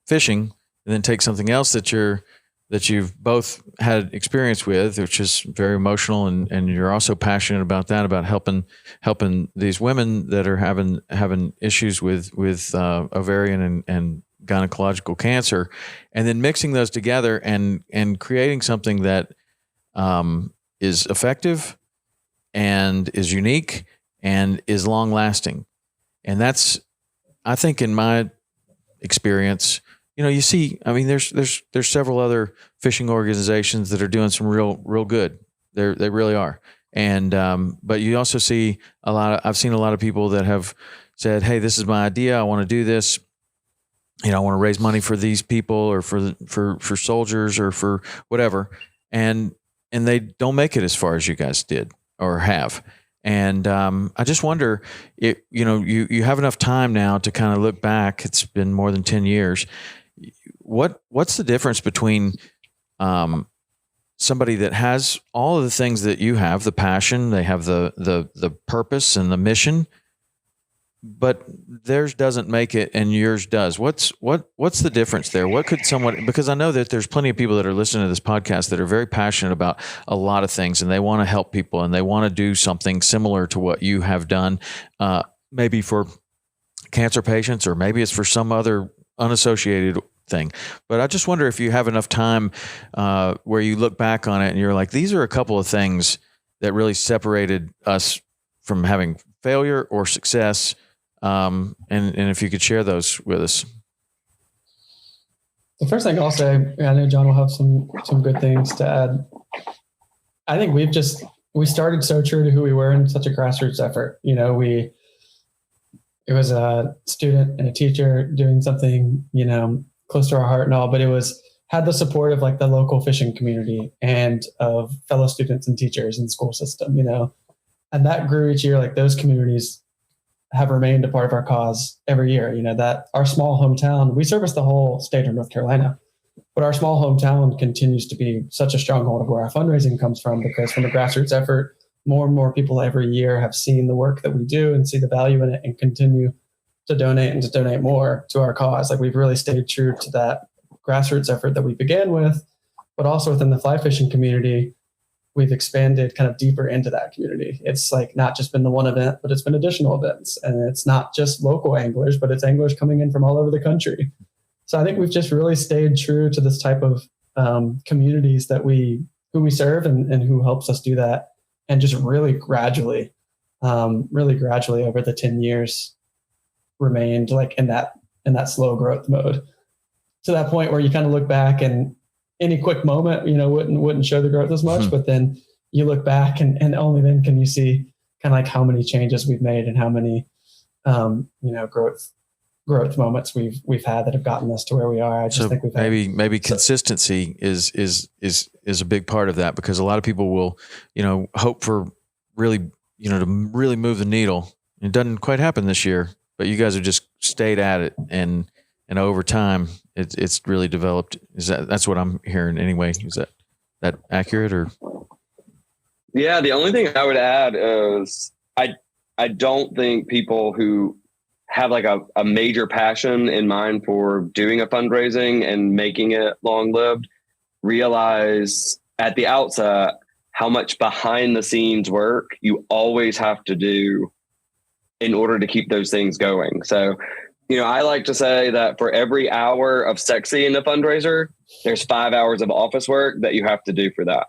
fishing, and then take something else that you're that you've both had experience with, which is very emotional, and you're also passionate about that, about helping these women that are having issues with ovarian and gynecological cancer, and then mixing those together and creating something that is effective and is unique and is long lasting. And that's, I think, in my experience, you see, I mean, there's several other fishing organizations that are doing some real good. They really are. And, but you also see I've seen a lot of people that have said, hey, this is my idea. I want to do this. I want to raise money for these people or for soldiers or for whatever. And they don't make it as far as you guys did or have. And I just wonder, you have enough time now to kind of look back. It's been more than 10 years. What's the difference between somebody that has all of the things that you have, the passion, they have the purpose and the mission, but theirs doesn't make it and yours does? What's the difference there? What could someone, because I know that there's plenty of people that are listening to this podcast that are very passionate about a lot of things, and they want to help people and they want to do something similar to what you have done, maybe for cancer patients, or maybe it's for some other unassociated thing. But I just wonder if you have enough time where you look back on it and you're like, these are a couple of things that really separated us from having failure or success. And if you could share those with us. The first thing I'll say, I know John will have some good things to add. I think we started so true to who we were in such a grassroots effort. It was a student and a teacher doing something, close to our heart and all, but had the support of like the local fishing community and of fellow students and teachers in the school system, and that grew each year. Like, those communities have remained a part of our cause every year. That our small hometown, we service the whole state of North Carolina, but our small hometown continues to be such a stronghold of where our fundraising comes from, because from a grassroots effort, more and more people every year have seen the work that we do and see the value in it and continue to donate more to our cause. Like, we've really stayed true to that grassroots effort that we began with, but also within the fly fishing community, we've expanded kind of deeper into that community. It's like not just been the one event, but it's been additional events. And it's not just local anglers, but it's anglers coming in from all over the country. So I think we've just really stayed true to this type of communities who we serve and who helps us do that. And just really gradually over the 10 years remained like in that slow growth mode, to that point where you kind of look back and any quick moment, wouldn't show the growth as much, but then you look back and only then can you see kind of like how many changes we've made and how many, growth moments we've had that have gotten us to where we are. I just think we've maybe consistency is a big part of that, because a lot of people will, hope for really, to really move the needle. It doesn't quite happen this year, but you guys have just stayed at it, and over time it's really developed. That's what I'm hearing anyway. Is that accurate? Or? Yeah. The only thing I would add is I don't think people who have like a major passion in mind for doing a fundraising and making it long-lived realize at the outset how much behind the scenes work you always have to do in order to keep those things going. So, I like to say that for every hour of sexy in the fundraiser, there's 5 hours of office work that you have to do for that.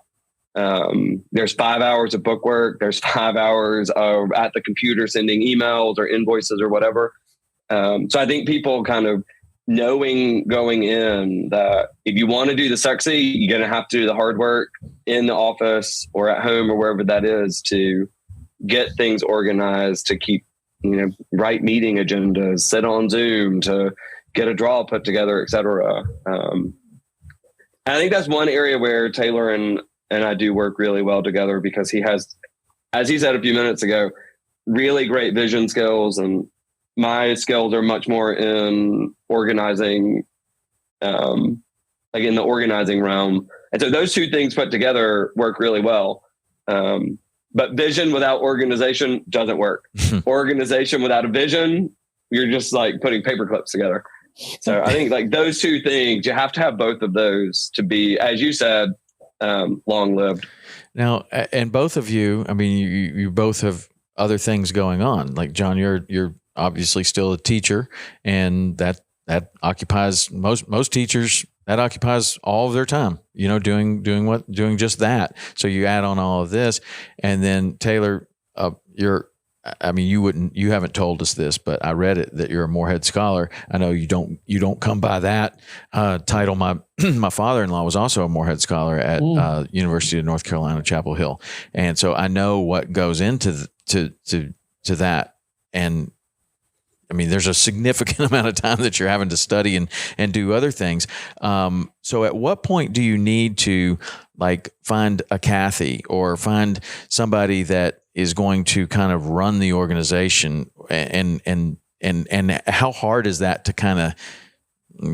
There's 5 hours of book work. There's 5 hours of at the computer sending emails or invoices or whatever. So I think people kind of knowing going in that if you want to do the sexy, you're going to have to do the hard work in the office or at home or wherever that is to get things organized, to keep, write meeting agendas, sit on Zoom, to get a draw put together, et cetera. I think that's one area where Taylor and I do work really well together, because he has, as he said a few minutes ago, really great vision skills, and my skills are much more in organizing, like in the organizing realm. And so those two things put together work really well. But vision without organization doesn't work. Organization without a vision, you're just like putting paper clips together. So I think like those two things, you have to have both of those to be, as you said, long lived. Now, and both of you, I mean, you both have other things going on. Like John, you're obviously still a teacher, and that occupies most teachers. That occupies all of their time, doing just that. So you add on all of this, and then Taylor, you haven't told us this, but I read it that you're a Morehead Scholar. I know you don't come by that title. My father-in-law was also a Morehead Scholar at University of North Carolina, Chapel Hill, and so I know what goes into to that. And I mean, there's a significant amount of time that you're having to study and do other things. So at what point do you need to like find a Kathy or find somebody that is going to kind of run the organization, and how hard is that to kind of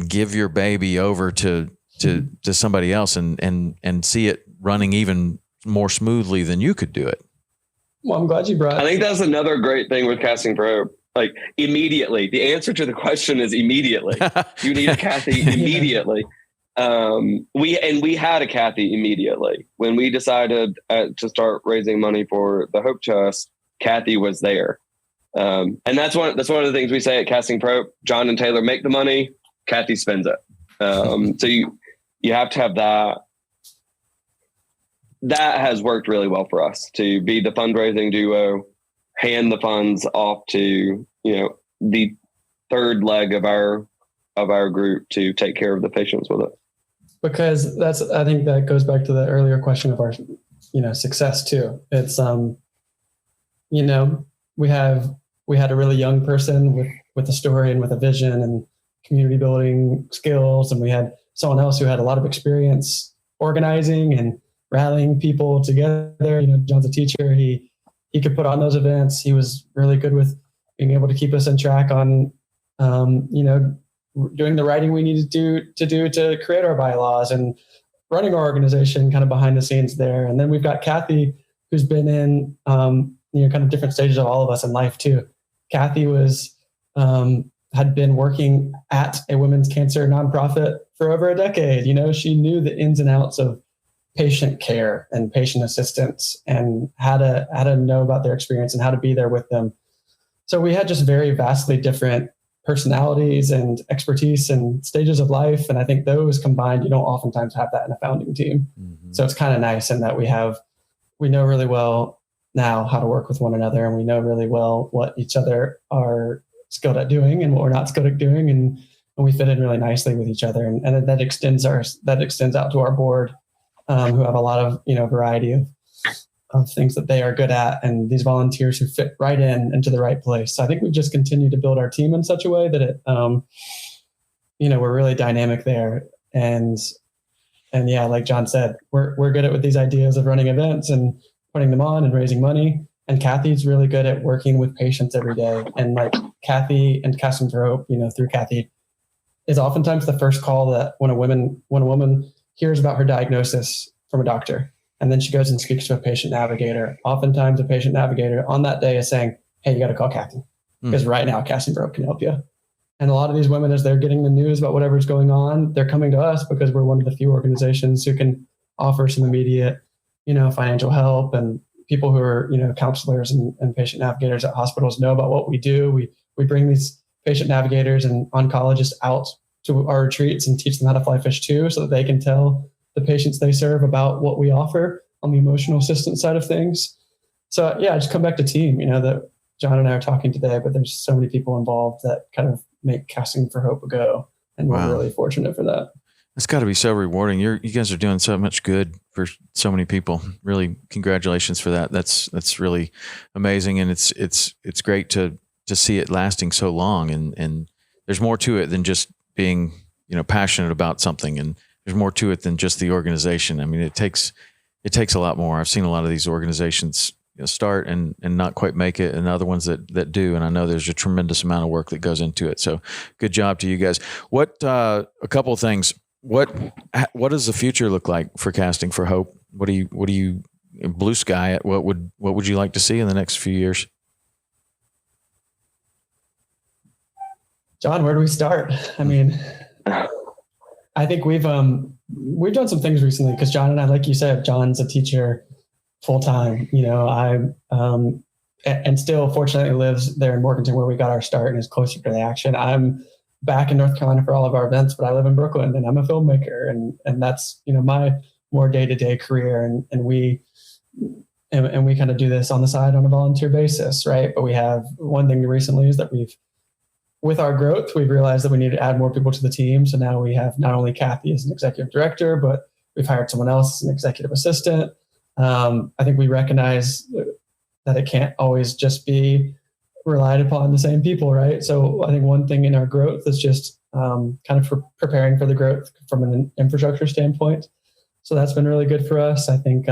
give your baby over to somebody else and see it running even more smoothly than you could do it? Well, I'm glad you brought. I think that's another great thing with Casting for Hope. Like immediately, the answer to the question is immediately. You need a Kathy immediately. We had a Kathy immediately when we decided to start raising money for the Hope Trust. Kathy was there, and that's one of the things we say at Casting for Hope. John and Taylor make the money. Kathy spends it. So you have to have that. That has worked really well for us to be the fundraising duo. Hand the funds off to, the third leg of our group to take care of the patients with it. Because I think that goes back to the earlier question of our, success too. It's, we had a really young person with a story and with a vision and community building skills. And we had someone else who had a lot of experience organizing and rallying people together. John's a teacher. He could put on those events. He was really good with being able to keep us on track on, doing the writing we needed to do to create our bylaws and running our organization kind of behind the scenes there. And then we've got Kathy, who's been in, kind of different stages of all of us in life too. Kathy had been working at a women's cancer nonprofit for over a decade. She knew the ins and outs of patient care and patient assistance and how to know about their experience and how to be there with them. So we had just very vastly different personalities and expertise and stages of life. And I think those combined, you don't oftentimes have that in a founding team. Mm-hmm. So it's kind of nice in that we know really well now how to work with one another, and we know really well what each other are skilled at doing and what we're not skilled at doing. And we fit in really nicely with each other. And that extends out to our board. Who have a lot of, variety of things that they are good at, and these volunteers who fit right into the right place. So I think we've just continued to build our team in such a way that it, we're really dynamic there. And yeah, like John said, we're good at with these ideas of running events and putting them on and raising money. And Kathy's really good at working with patients every day. And like Kathy and Casting for Hope, through Kathy, is oftentimes the first call that when a woman hears about her diagnosis from a doctor, and then she goes and speaks to a patient navigator. Oftentimes a patient navigator on that day is saying, hey, you got to call Kathy because right now Casting for Hope can help you. And a lot of these women, as they're getting the news about whatever's going on, they're coming to us because we're one of the few organizations who can offer some immediate, financial help. And people who are, counselors and patient navigators at hospitals know about what we do. We bring these patient navigators and oncologists out to our retreats and teach them how to fly fish too, so that they can tell the patients they serve about what we offer on the emotional assistance side of things. So yeah, just come back to team, that John and I are talking today, but there's so many people involved that kind of make Casting for Hope a go. And we're really fortunate for that. It's got to be so rewarding. You guys are doing so much good for so many people. Really, congratulations for that. That's really amazing. And it's great to see it lasting so long. And there's more to it than just being, passionate about something, and there's more to it than just the organization. I mean, it takes a lot more. I've seen a lot of these organizations start and not quite make it, and other ones that do. And I know there's a tremendous amount of work that goes into it. So good job to you guys. What, a couple of things, what does the future look like for Casting for Hope? What do you blue sky it? What would you like to see in the next few years? John, where do we start? I mean, I think we've done some things recently because John and I, like you said, John's a teacher full time. And still fortunately lives there in Morganton where we got our start and is closer to the action. I'm back in North Carolina for all of our events, but I live in Brooklyn and I'm a filmmaker, and that's my more day-to-day career, and we kind of do this on the side on a volunteer basis, right? But we have one thing recently is that with our growth, we've realized that we need to add more people to the team. So now we have not only Kathy as an executive director, but we've hired someone else as an executive assistant. I think we recognize that it can't always just be relied upon the same people, right? So I think one thing in our growth is just kind of preparing for the growth from an infrastructure standpoint. So that's been really good for us. I think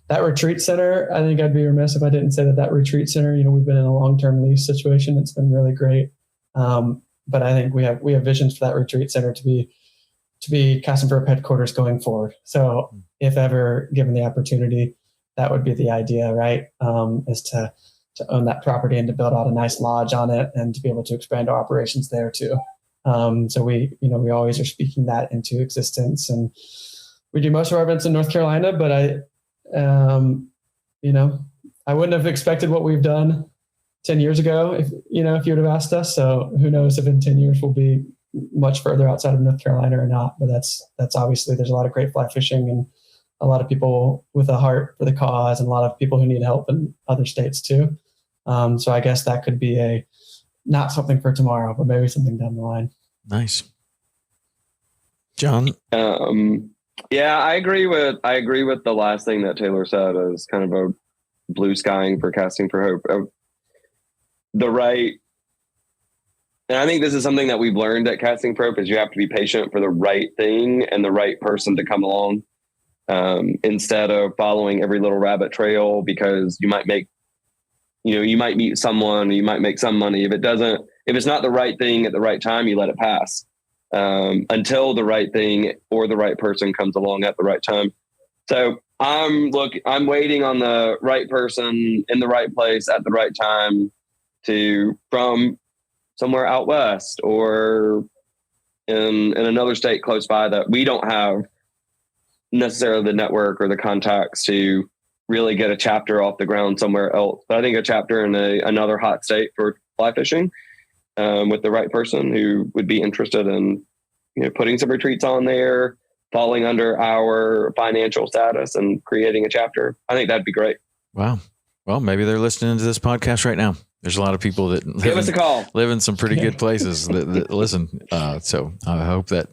that retreat center, I think I'd be remiss if I didn't say that retreat center, we've been in a long-term lease situation. It's been really great. But I think we have visions for that retreat center to be Casting for Hope headquarters going forward. So if ever given the opportunity, that would be the idea, right? Is to own that property and to build out a nice lodge on it and to be able to expand our operations there too. So we always are speaking that into existence, and we do most of our events in North Carolina, but I wouldn't have expected what we've done 10 years ago if you would have asked us. So who knows if in 10 years we'll be much further outside of North Carolina or not, but that's obviously, there's a lot of great fly fishing and a lot of people with a heart for the cause and a lot of people who need help in other states too. So I guess that could be not something for tomorrow, but maybe something down the line. Nice. John? Yeah, I agree with the last thing that Taylor said is kind of a blue skying for Casting for Hope. And I think this is something that we've learned at Casting for Hope is you have to be patient for the right thing and the right person to come along, instead of following every little rabbit trail, because you might meet someone, you might make some money. If it's not the right thing at the right time, you let it pass. Until the right thing or the right person comes along at the right time. So I'm waiting on the right person in the right place at the right time from somewhere out west or in another state close by that we don't have necessarily the network or the contacts to really get a chapter off the ground somewhere else. But I think a chapter in another hot state for fly fishing, with the right person who would be interested in putting some retreats on there, falling under our financial status and creating a chapter. I think that'd be great. Wow. Well, maybe they're listening to this podcast right now. There's a lot of people that give us a call. Live in some pretty good places that listen. So I hope that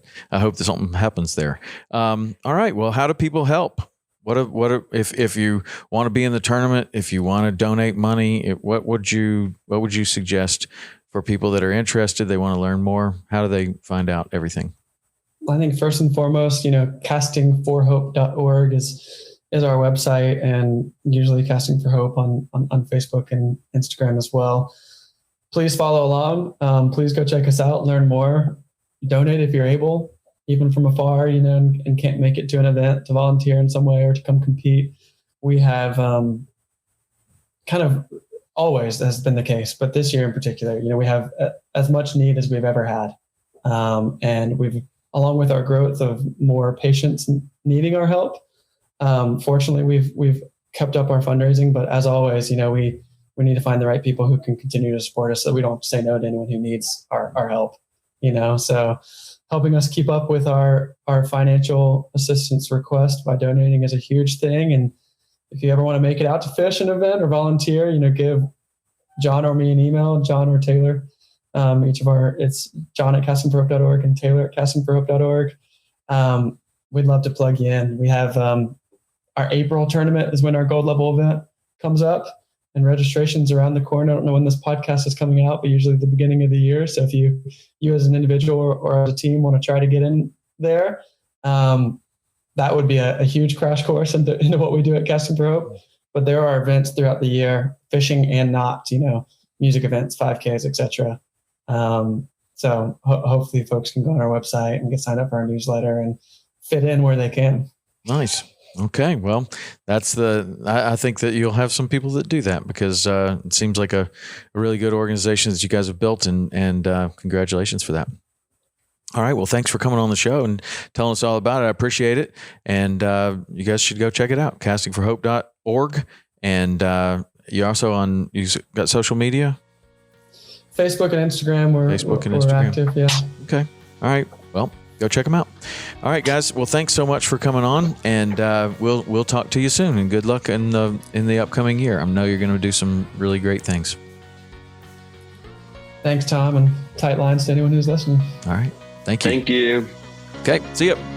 something happens there. All right. Well, how do people help? If you want to be in the tournament, if you want to donate money, what would you suggest for people that are interested? They want to learn more. How do they find out everything? I think first and foremost, castingforhope.org is our website, and usually Casting for Hope on Facebook and Instagram as well. Please follow along. Please go check us out, learn more, donate if you're able, even from afar, and can't make it to an event to volunteer in some way or to come compete. We have kind of always has been the case, but this year in particular, we have as much need as we've ever had. And we've, along with our growth of more patients needing our help, fortunately, we've kept up our fundraising, but as always, we need to find the right people who can continue to support us so we don't say no to anyone who needs our help, so helping us keep up with our financial assistance request by donating is a huge thing. And if you ever want to make it out to fish an event or volunteer, give John or me an email, John or Taylor. It's John at castingforhope.org and Taylor at castingforhope.org. We'd love to plug you in. We have our April tournament is when our gold level event comes up, and registration's around the corner. I don't know when this podcast is coming out, but usually at the beginning of the year. So if you as an individual or as a team want to try to get in there, that would be a huge crash course into what we do at Casting for Hope. But there are events throughout the year, fishing and not, music events, 5Ks, etc. So hopefully folks can go on our website and get signed up for our newsletter and fit in where they can. Nice. Okay, well, I think that you'll have some people that do that, because it seems like a really good organization that you guys have built, and congratulations for that. All right, well, thanks for coming on the show and telling us all about it. I appreciate it, and you guys should go check it out, castingforhope.org, and you got social media? Facebook and Instagram. We're active, yeah. Okay, all right, well, go check them out. All right, guys. Well, thanks so much for coming on, and we'll talk to you soon. And good luck in the upcoming year. I know you're going to do some really great things. Thanks, Tom, and tight lines to anyone who's listening. All right, thank you. Thank you. Okay, see you.